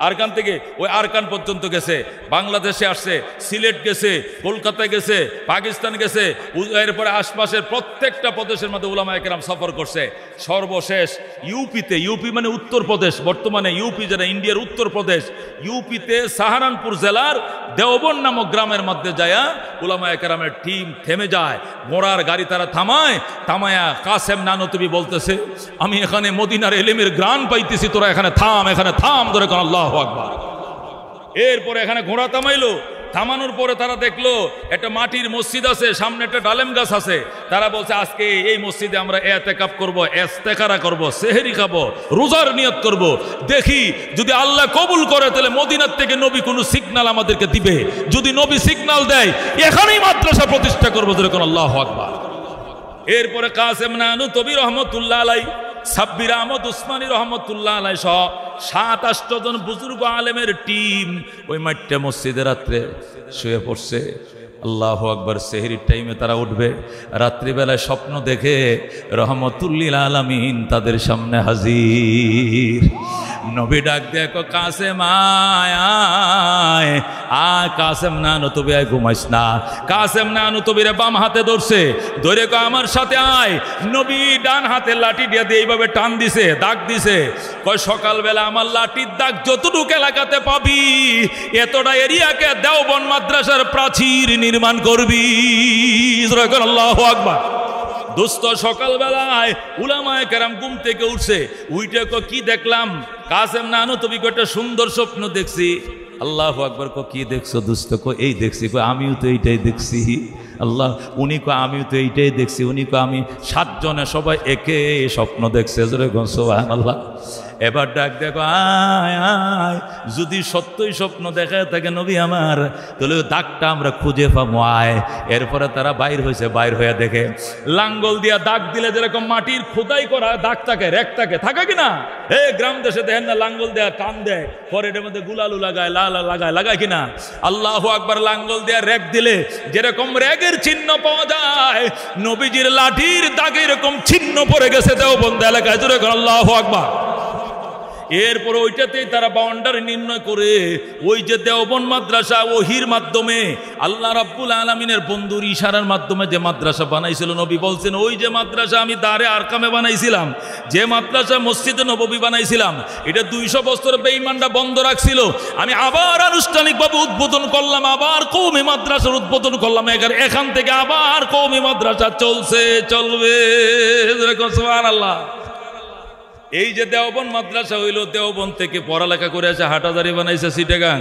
আরকান থেকে। ওই আরকান পর্যন্ত গেছে, বাংলাদেশে আসছে, সিলেট গেছে, কলকাতায় গেছে, পাকিস্তান গেছে, এরপরে আশপাশের প্রত্যেকটা প্রদেশের মধ্যে উলামায়ে কেরাম সফর করছে। সর্বশেষ ইউপিতে, ইউপি মানে উত্তরপ্রদেশ, বর্তমানে ইউপি যেটা ইন্ডিয়ার উত্তরপ্রদেশ, ইউপিতে সাহারানপুর জেলার দেওবন্দ নামক গ্রামের মধ্যে যায়া উলামায়ে কেরামের টিম থেমে যায়। ঘোড়ার গাড়ি তারা থামায়া কাসেম নানতুবি বলতেছে আমি এখানে মদিনার এলেমের গ্রান পাইতেছি, তোরা এখানে থাম, এখানে থাম, ধরে কোন আল্লাহু আকবার। এরপরে এখানে ঘোড়া থামাইলো। থামানোর পরে তারা দেখলো একটা মাটির মসজিদ আছে, সামনে একটা ডালেম গাছ আছে। তারা বলছে আজকে এই মসজিদে আমরা ইতিকাফ করব, ইস্তেখারা করব, সেহরি খাবো, রোজার নিয়ত করব। দেখি যদি আল্লাহ কবুল করে তাহলে মদিনার থেকে নবী কোনো সিগন্যাল আমাদেরকে দিবে। যদি নবী সিগন্যাল দেয় এখানেই মাদ্রাসা প্রতিষ্ঠা করবো, ধরে কোন আল্লাহু আকবার। এরপরে কাসেম নানুতুবি রহমতুল্লাহ আলাই, সাব্বির আহমদ উসমানী রহমতুল্লাহ আলাই সহ 7-8 জন বুজুর্গ আলেমের টিম ওই মাঠে মসজিদে রাত্রে শুয়ে পড়ছে। আল্লাহু আকবার। সেহরির টাইমে তারা উঠবে। রাত্রিবেলায় স্বপ্ন দেখে রহমতুল্লিল আলামিন তাদের সামনে হাজির। নবী ডাক দেখো কাসেম আয়, কাসেম নানুতুবি আয়, ঘুমাইস না। কাসেম নানুতুবিরে বাম হাতে ধরছে, ধরে কো আমার সাথে আয়। নবী ডান হাতে লাঠি দিয়ে এইভাবে টান দিছে, দাগ দিছে। কয় সকালবেলা আমার লাঠির দাগ যতটুকু এলাকাতে পাবি এতটা এরিয়াকে দেওবন্দ মাদ্রাসার প্রাচীর নির্মাণ করবি। আল্লাহু আকবার। দোস্ত সকালবেলায় উলামায়ে কেরাম ঘুম থেকে উঠছে, উইটা কি দেখলাম? কাসেম নানুতুবি একটা সুন্দর স্বপ্ন দেখছি। আল্লাহু আকবার। কি দেখছো দোস্ত? এই দেখছি। আমিও তো এইটাই দেখছি। আল্লাহ। উনি আমিও তো এইটাই দেখছি। উনি আমি 7 জনে সবাই একে স্বপ্ন দেখছে। সুবহানাল্লাহ। এবার ডাক দেখো আয় আয়, যদি সত্যই স্বপ্ন দেখা থাকে নবী আমার তাহলে দাগটা আমরা খুঁজে পাবো, আয়। এরপরে তারা বাইর হয়েছে, বাইর হয়ে দেখে লাঙ্গল দিয়া দাগ দিলে যেরকম মাটির খোদাই করা দাগ থাকে, রেক থাকে কিনা? গ্রাম দেশে দেখেন না লাঙ্গল দেয়া কান দেয়, পরে এটার মধ্যে গুলালু লাগায়, লাগায় কিনা? আল্লাহু আকবার। লাঙ্গল দেয়া রেক দিলে যেরকম রেগের চিহ্ন পাওয়া যায়, নবীজির লাঠির দাগে এরকম চিহ্ন পড়ে গেছে দেওবন্দ এলাকায়। আল্লাহু আকবার। এরপরে ওইটাতেই তারা বাউন্ডারি নির্ণয় করে ওই যে দেওবন্দ মাদ্রাসা ওহির মাধ্যমে আল্লাহ রাব্বুল আলামিনের বন্ধুর ইশারার মাধ্যমে যে মাদ্রাসা বানাইছিল, নবী বলছেন ওই যে মাদ্রাসা আমি দারে আরকামে বানাইছিলাম, যে মাদ্রাসা মসজিদে নববী বানাইছিলাম, এটা 200 বছর বেঈমানরা বন্ধ রাখছিল, আমি আবার আনুষ্ঠানিকভাবে উদ্বোধন করলাম, আবার কওমি মাদ্রাসার উদ্বোধন করলাম। এখান থেকে আবার কওমি মাদ্রাসা চলছে, চলবে। সুবহানাল্লাহ। এই যে দেওবন্দ মাদ্রাসা হইল, দেওবন্দ থেকে পড়ালেখা করে আসে হাটাজারি বানাইছে চিটাগাং,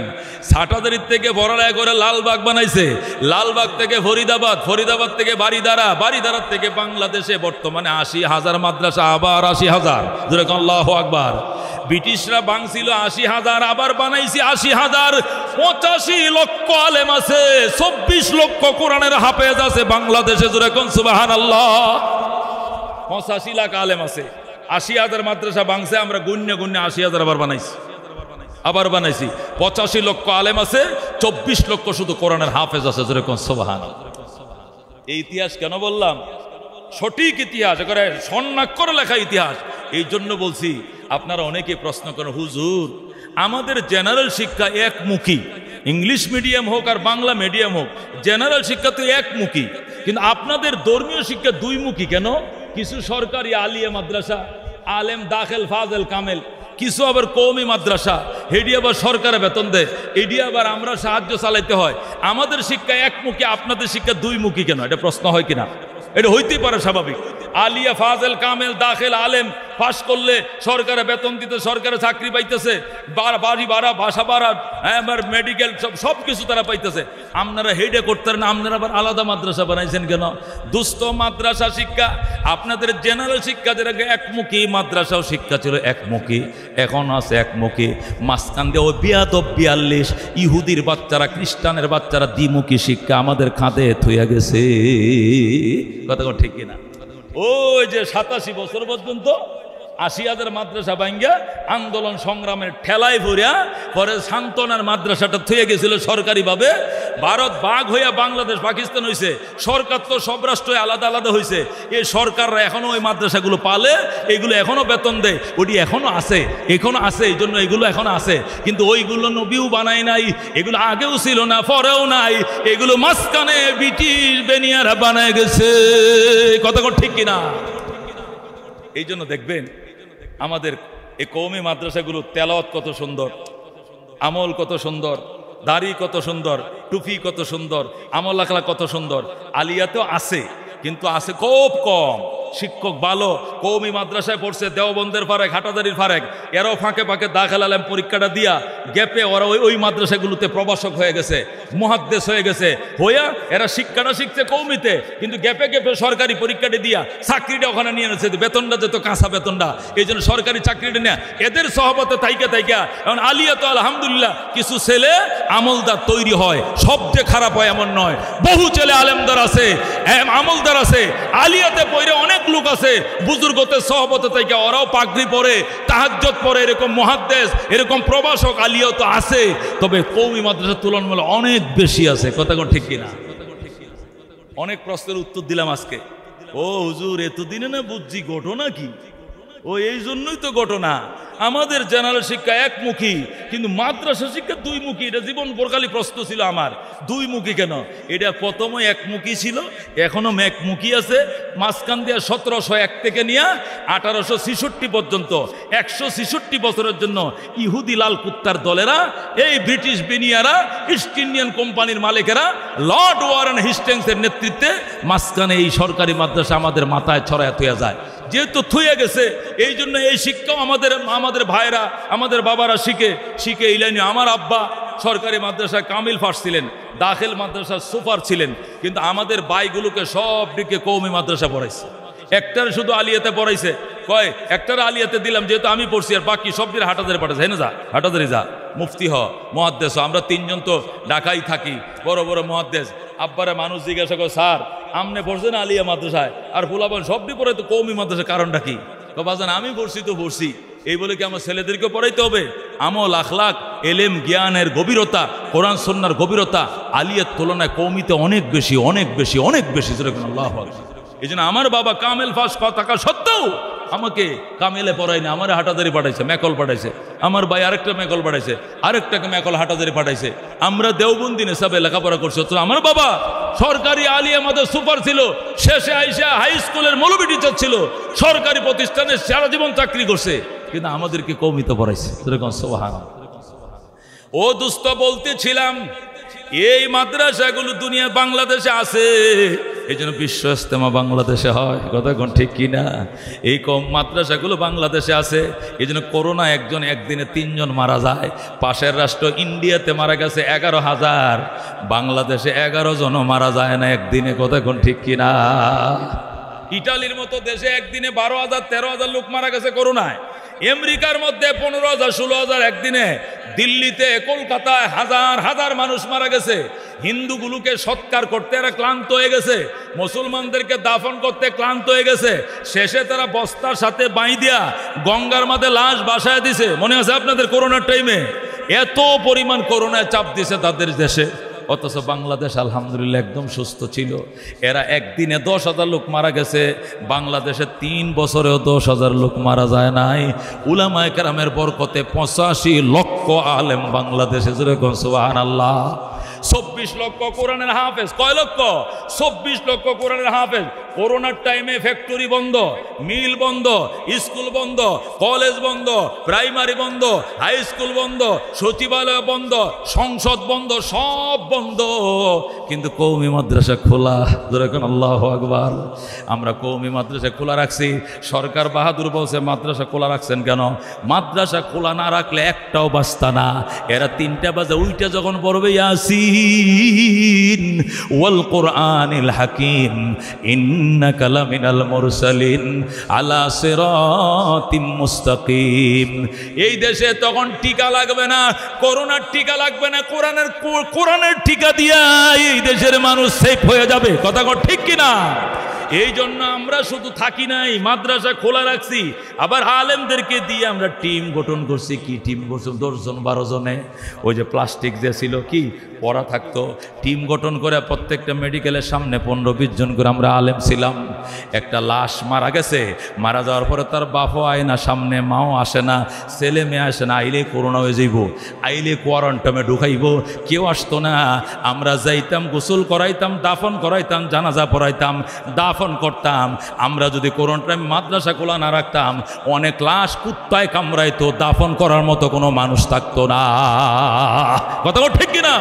হাটাজারির থেকে পড়ালেখা করে লালবাগ বানাইছে, লালবাগ থেকে ফরিদাবাদ, ফরিদাবাদ থেকে বারিদারা, বারিদারার থেকে বাংলাদেশে বর্তমানে 80,000 মাদ্রাসা, আবার 80,000। যেরকম আল্লাহু আকবার। ব্রিটিশরা ভাঙছিল 80,000, আবার বানাইছি 80,000। 85 লক্ষ আলেম আছে, 24 লক্ষ কোরআনের হাফেজ আছে বাংলাদেশে। যেরকম সুবহানাল্লাহ। 85 লাখ আলেম আছে, 80,000 মাদ্রাসা ভাঙছে, আমরা গুণ্য 80,000 আবার বানাইছি, আবার বানাইছি। 85 লক্ষ আলেম আছে, 24 লক্ষ শুধু কোরআনের হাফেজ আছে। যেরকম সুবহানাল্লাহ। এই ইতিহাস কেন বললাম? সঠিক ইতিহাস, একেবারে স্বর্ণাক্ষরে লেখা ইতিহাস। এই জন্য বলছি, আপনারা অনেকে প্রশ্ন করেন, হুজুর আমাদের জেনারেল শিক্ষা একমুখী, ইংলিশ মিডিয়াম হোক আর বাংলা মিডিয়াম হোক, জেনারেল শিক্ষা তো একমুখী, কিন্তু আপনাদের ধর্মীয় শিক্ষা দুইমুখী কেন? কিছু সরকারি আলিয়া মাদ্রাসা, আলেম দাখিল ফাজেল কামেল, কিছু আবার কওমি মাদ্রাসা, হেডি আবার সরকারে বেতন দেয়, এডি আবার আমরা সাহায্য চালাইতে হয়। আমাদের শিক্ষা একমুখী, আপনাদের শিক্ষা দুইমুখী কেন? এটা প্রশ্ন হয় কিনা? এটা হইতেই পারে স্বাভাবিক। আলিয়া ফাজেল কামেল দাখিল আলেম পাশ করলে সরকারে বেতন দিতে, সরকারে চাকরি পাইতেছে, বাড়ি ভাড়া, বাসা ভাড়া, মেডিকেল সব কিছু তারা পাইতেছে। আপনারা হেডে করতেন না, আপনারা আবার আলাদা মাদ্রাসা বানাইছেন কেন? দুস্থ মাদ্রাসা শিক্ষা, আপনাদের জেনারেল শিক্ষা যেটাকে একমুখী, মাদ্রাসাও শিক্ষা ছিল একমুখী, এখন আছে একমুখী। মাঝখান দিয়ে ওই বিয়াদব 42 ইহুদির বাচ্চারা, খ্রিস্টানের বাচ্চারা দ্বিমুখী শিক্ষা আমাদের খাঁদে থইয়া গেছে। কথা ঠিক কিনা? ওই যে 87 বছর পর্যন্ত 80,000 মাদ্রাসা ভাঙ্গা আন্দোলন সংগ্রামের ঠেলায় ভরিয়া পরে সান্তনার মাদ্রাসাটা থয়ে গেছিল সরকারিভাবে। ভারত ভাগ হইয়া বাংলাদেশ পাকিস্তান হয়েছে, সরকার তো সব রাষ্ট্র আলাদা আলাদা হয়েছে। এই সরকাররা এখনো ওই মাদ্রাসাগুলো পালে, এগুলো এখনো বেতন দেয়, ওটি এখনো আছে, এখনো আছে, এই জন্য এগুলো এখনো আছে। কিন্তু ওইগুলো নবীও বানায় নাই, এগুলো আগেও ছিল না, পরেও নাই, এগুলো মাঝখানে ব্রিটিশ বেনিয়ারা বানায় গেছে। কথা ঠিক কিনা? এই জন্য দেখবেন আমাদের এই কওমি মাদ্রাসাগুলো তেলাওয়াত কত সুন্দর, আমল কত সুন্দর, দাড়ি কত সুন্দর, টুপি কত সুন্দর, আমল আখলাক কত সুন্দর। আলিয়াতেও আছে, কিন্তু আছে খুব কম। শিক্ষক ভালো, কওমি মাদ্রাসায় পড়ছে, দেওবন্দের ফারেক, হাটাজারির ফারেক, এরাও ফাঁকে ফাঁকে দাখিল আলেম পরীক্ষাটা দিয়া গ্যাপে ওরা ওই মাদ্রাসাগুলোতে প্রভাষক হয়ে গেছে, মুহাদ্দিস হয়ে গেছে, হইয়া এরা শিক্ষাটা শিখছে কওমিতে, কিন্তু গ্যাপে গ্যাপে সরকারি পরীক্ষাটা দিয়া চাকরিটা ওখানে নিয়ে নিচ্ছে, বেতনটা যেত কাঁচা বেতনটা, এই জন্য সরকারি চাকরিটা নেয়া এদের সহবতে থাইকা থাইকা। এখন আলিয়া তো আলহামদুলিল্লাহ কিছু ছেলে আমলদার তৈরি হয়, সব যে খারাপ হয় এমন নয়, বহু ছেলে আলেমদার আছে, আমলদার আছে, আলিয়াতে পড়ে অনেক লোক আছে বুজুর্গদের সহবতে থেকে, ওরাও পাগড়ি পরে, তাহাজ্জুদ পরে, এরকম মুহাদ্দিস, এরকম প্রভাষক আলিয়াও তো আছে, তবে কওমি মাদ্রাসার তুলনামূলক অনেক বেশি আছে। কথা ঠিক কিনা? অনেক প্রশ্নের উত্তর দিলাম আজকে। ও হুজুর এতদিনে না বুঝছি ঘটনা কি? ও এই জন্যই তো ঘটনা। আমাদের জেনারেল শিক্ষা একমুখী, কিন্তু মাদ্রাসা শিক্ষা দুইমুখী। এটা জীবন পরকালী প্রশ্ন ছিল আমার, দুইমুখী কেন? এটা প্রথমে একমুখী ছিল, এখনো একমুখী আছে। মাঝখান দিয়ে 1701 থেকে নিয়ে 1866 পর্যন্ত 166 বছরের জন্য ইহুদি লাল কুত্তার দলেরা, এই ব্রিটিশ বেনিয়ারা, ইস্ট ইন্ডিয়ান কোম্পানির মালিকেরা, লর্ড ওয়ারেন হেস্টিংসের নেতৃত্বে মাঝখানে এই সরকারি মাদ্রাসা আমাদের মাথায় ছড়ায় থইয়া যায়। যেহেতু থইয়া গেছে, এই জন্য এই শিক্ষাও আমাদের ভাইরা, আমাদের বাবারা শিখে এই লাইনে। আমার আব্বা সরকারি মাদ্রাসায় কামিল ফার্স ছিলেন, দাখিল মাদ্রাসার সুপার ছিলেন, কিন্তু আমাদের ভাইগুলোকে সব দিকে কওমি মাদ্রাসা পড়াইছে। একটার শুধু আলিয়াতে পড়াইছে, কয় একটার আলিয়াতে দিলাম, যেহেতু আমি পড়ছি, আর বাকি সব দিন হাটাজারি পাঠাইছে। হ্যাঁ না, যা হাটাজারি যা, মুফতি হ, মুহাদ্দিস হ। আমরা তিনজন তো ঢাকায় থাকি, বড় বড় মুহাদ্দিস। আব্বারে মানুষ জিজ্ঞাসা করে, স্যার আমনে পড়ছেন আলিয়া মাদ্রাসায়, আর ফুলাবান সবটি পড়ে তো কওমি মাদ্রাসার, কারণটা কি? বাজান আমি পড়ছি তো পড়ছি, এই বলে কি আমার ছেলেদেরকে পড়াইতে হবে? আমল আখলাক, এলেম জ্ঞানের গভীরতা, কোরআন সুন্নাহর গভীরতা আলিয়ার তুলনায় কওমিতে অনেক বেশি, অনেক বেশি, অনেক বেশি। যেরকম আল্লাহু আকবার। এই জন্য আমার বাবা কামেল ফাস থাকা সত্ত্বেও আমাকে কামেলে পড়াই না, আমার হাটাদারি পাঠাইছে, মেকল পাঠাইছে, আমার ভাই আরেকটা মেকল পাঠাইছে, আরেকটাকে মেকল হাটাদারি পাঠাইছে। আমরা দেওবন্দি নেশাবে লেখাপড়া করছি, আমার বাবা সরকারি আলিয়া মাদ্রাসার সুপার ছিল, শেষে আইসা হাই স্কুলের মৌলবি টিচার ছিল, সরকারি প্রতিষ্ঠানে সারা জীবন চাকরি করছে, কিন্তু আমাদেরকে কওমিতে পড়াইছে। সুবহানাল্লাহ। ও দোস্ত বলতেছিলাম, এই মাদ্রাসাগুলো দুনিয়া বাংলাদেশে আছে, এই জন্য বিশ্ব ইজতেমা বাংলাদেশে হয়, কথা কোন ঠিক কিনা? এই কম মাদ্রাসাগুলো বাংলাদেশে আছে, এই জন্য করোনা একদিনে 3 জন মারা যায়। পাশের রাষ্ট্র ইন্ডিয়াতে মারা গেছে 11,000, বাংলাদেশে 11 জনও মারা যায় না একদিনে, কথা কোন ঠিক কিনা? ইটালির মতো দেশে একদিনে 12,000 13,000 লোক মারা গেছে করোনায়। আমেরিকার মধ্যে 15,000 16,000 একদিনে। দিল্লিতে কলকাতায় হাজার হাজার মানুষ মারা গেছে। হিন্দুগুলোকে সৎকার করতে এরা ক্লান্ত হয়ে গেছে, মুসলমানদেরকে দাফন করতে ক্লান্ত হয়ে গেছে। শেষে তারা বস্তার সাথে বাইদিয়া গঙ্গার মাঝে লাশ বাসায় দিছে। মনে আছে আপনাদের করোনার টাইমে এত পরিমাণ করোনায় চাপ দিছে তাদের দেশে, অথচ বাংলাদেশ আলহামদুলিল্লাহ একদম সুস্থ ছিল। এরা একদিনে 10,000 লোক মারা গেছে, বাংলাদেশে 3 বছরেও 10,000 লোক মারা যায় নাই। উলামায়ে কেরামের বরকতে 85 লক্ষ আলেম বাংলাদেশে। সুবহানাল্লাহ। 24 লক্ষ কোরআনের হাফেজ। কয় লক্ষ? 24 লক্ষ কোরআনের হাফেজ। করোনার টাইমে ফ্যাক্টরি বন্ধ, মিল বন্ধ, স্কুল বন্ধ, কলেজ বন্ধ, প্রাইমারি বন্ধ, হাই স্কুল বন্ধ, সচিবালয় বন্ধ, সংসদ বন্ধ, সব বন্ধ, কিন্তু কওমি মাদ্রাসা খোলা। যেরকম আল্লাহু আকবার। আমরা কওমি মাদ্রাসা খোলা রাখছি। সরকার বাহাদুর বলছে মাদ্রাসা খোলা রাখছেন কেন? মাদ্রাসা খোলা না রাখলে একটাও বাস্তা না। এরা 3টা বাজে উইটা যখন পড়বে ইয়াসিন ওয়াল কোরআনিল হাকিম ইন্নাকা লামিনাল মুরসালিন আলা সিরাতিম মুস্তাকিম, এই দেশে তখন টিকা লাগবে না, করোনার টিকা লাগবে না, কোরআনের টিকা দিয়া এই দেশের মানুষ সেফ হয়ে যাবে। কথা কর ঠিক কিনা? এই জন্য আমরা শুধু থাকি নাই, মাদ্রাসা খোলা রাখছি, আবার আলেমদেরকে দিয়ে আমরা টিম গঠন করছি। কি টিম করছি? 10 জন 12 জনে। ওই যে প্লাস্টিক যে ছিল কি পড়া থাকতো, টিম গঠন করে প্রত্যেকটা মেডিকেলের সামনে 15-20 জন করে আমরা আলেম ছিলাম। একটা লাশ মারা গেছে, মারা যাওয়ার পরে তার বাপও আয় না, সামনে মাও আসে না, ছেলে মেয়ে আসে না, আইলে করোনা হয়ে যাইব, আইলে কোয়ারেন্টাইনে ঢুকাইব, কেউ আসতো না। আমরা যাইতাম, গোসল করাইতাম, দাফন করাইতাম, জানাজা পড়াইতাম, দাফন করতাম। আমরা যদি কোয়ারেন্টাইন মাদ্রাসা খোলা না রাখতাম, অনেক লাশ কুত্তায় কামড়াইতো, দাফন করার মতো কোনো মানুষ থাকতো না। কথা ঠিক কিনা?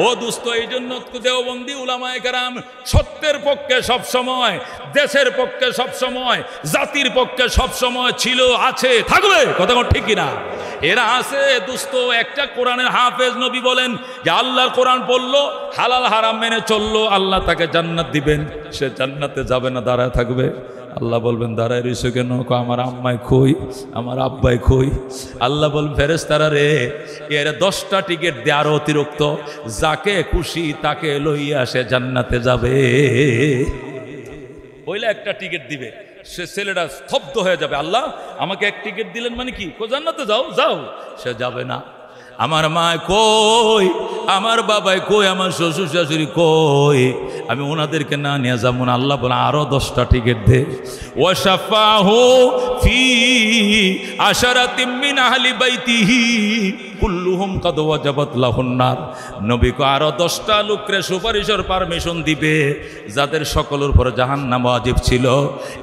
ও দোস্ত, এই জন্য দেওবন্দি উলামায়ে কেরাম সত্যের পক্ষে সব সময়, দেশের পক্ষে সব সময়, জাতির পক্ষে সব সময় ছিল, আছে, থাকবে। কথা ঠিক কিনা? এরা আছে দোস্ত। একটা কোরআনের হাফেজ নবী বলেন যে আল্লাহর কোরআন পড়লো, হালাল হারাম মেনে চললো, আল্লাহ তাকে জান্নাত দিবেন। সে জান্নাতে যাবে না, দাঁড়ায় থাকবে। আল্লাহ বলবেন দাঁড়ায় রইছো কেন? আমার আম্মাই কই, আমার আব্বাই কই? আল্লাহ বলবেন ফেরেশতারা রে, এর 10টা টিকিট দে আরো অতিরিক্ত, যাকে খুশি তাকে লইয়া সে জান্নাতে যাবে। বইলে একটা টিকিট দিবে, সে ছেলেটা স্তব্ধ হয়ে যাবে। আল্লাহ আমাকে এক টিকিট দিলেন মানে কি? জান্নাতে যাও, যাও। সে যাবে না। আমার মা কই, আমার বাবাই কই, আমার শ্বশুর শাশুড়ি কই? আমি ওনাদেরকে না নিয়ে যাবো না। আল্লাহ বলে আরো 10টা টিকিট দে। ওয়াশাফাহু ফি আশারাতিম মিন আহলি বাইতিহি কুল্লুহুম কাদ ওয়াজাবাত লাহুন নার। নবীকে আরো 10টা লোকরে সুপারিশের পারমিশন দিবে যাদের সকলের উপর জাহান্নাম ওয়াজিব ছিল।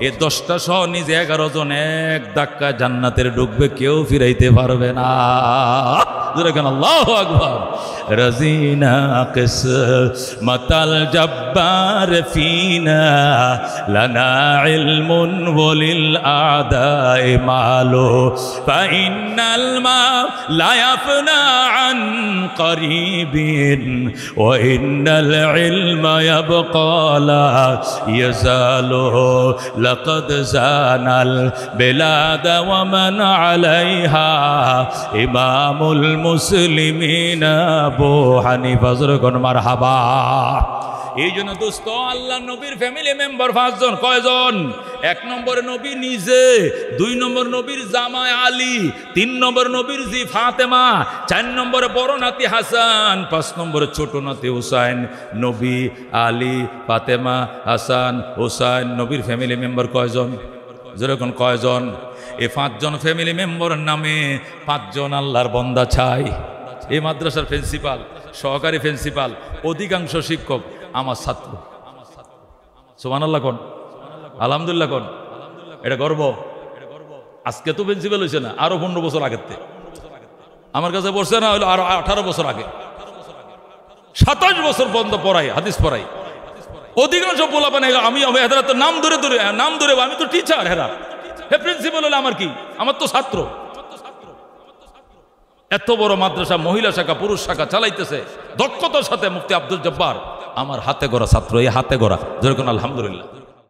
এই 10টা সহ নিজে 11 জন এক ধাক্কা জান্নাতের ঢুকবে, কেউ ফিরাইতে পারবে না। আল্লাহু আকবার। রাজিনা কিসমাতাল জব্বার ফিনা লানা ইলমুন ওয়ালিল আদাই মালু ফাইনাল মা লা ইয়াফনা আন করিবিন ওয়া ইন্নাল ইলমা ইয়াবকা লা ইয়াজালু লাকাদ জানাল বিলাদ ওয়া মান আলাইহা ইমামুল মুসলিমিন আবু হানিফা। যখন মারহাবা। এই জন্য দোস্ত আল্লাহ নবীর ফ্যামিলি মেম্বার 5 জন। কয়জন? 1 নম্বরে নবী নিজে, 2 নম্বর নবীর জামাই আলী, 3 নম্বর নবীর জি ফাতেমা, 4 নম্বরে বড় নাতি হাসান, 5 নম্বরে ছোট নাতি হুসাইন। নবী, আলী, ফাতেমা, হাসান, হুসাইন, নবীর ফ্যামিলি মেম্বার কয়জন? যেরকম কয়জন? এই 5 জন ফ্যামিলি মেম্বারের নামে 5 জন আল্লাহর বান্দা চাই। এই মাদ্রাসার প্রিন্সিপাল, সহকারী প্রিন্সিপাল, অধিকাংশ শিক্ষক আমার ছাত্র। সুবহানাল্লাহ কোন, আলহামদুলিল্লাহ কোন। এটা গর্ব। আজকে তো প্রিন্সিপাল হয়েছে না, আরো 15 বছর আগের থেকে আমার কাছে বসছে না, হলো আরো 18 বছর আগে। 27 বছর বন্ধ পড়াই, হাদিস পড়াই। অধিকাংশ পোলা পানে আমি এদের তো নাম ধরে আমি তো টিচার, হে প্রিন্সিপাল হলে আমার কি? আমার তো ছাত্র। এত বড় মাদ্রাসা, মহিলা শাখা, পুরুষ শাখা চালাইতেছে দক্ষতার সাথে মুফতি আব্দুল জব্বার, আমার হাতে গড়া ছাত্র। এই হাতে গড়া যেরকম, আলহামদুলিল্লাহ।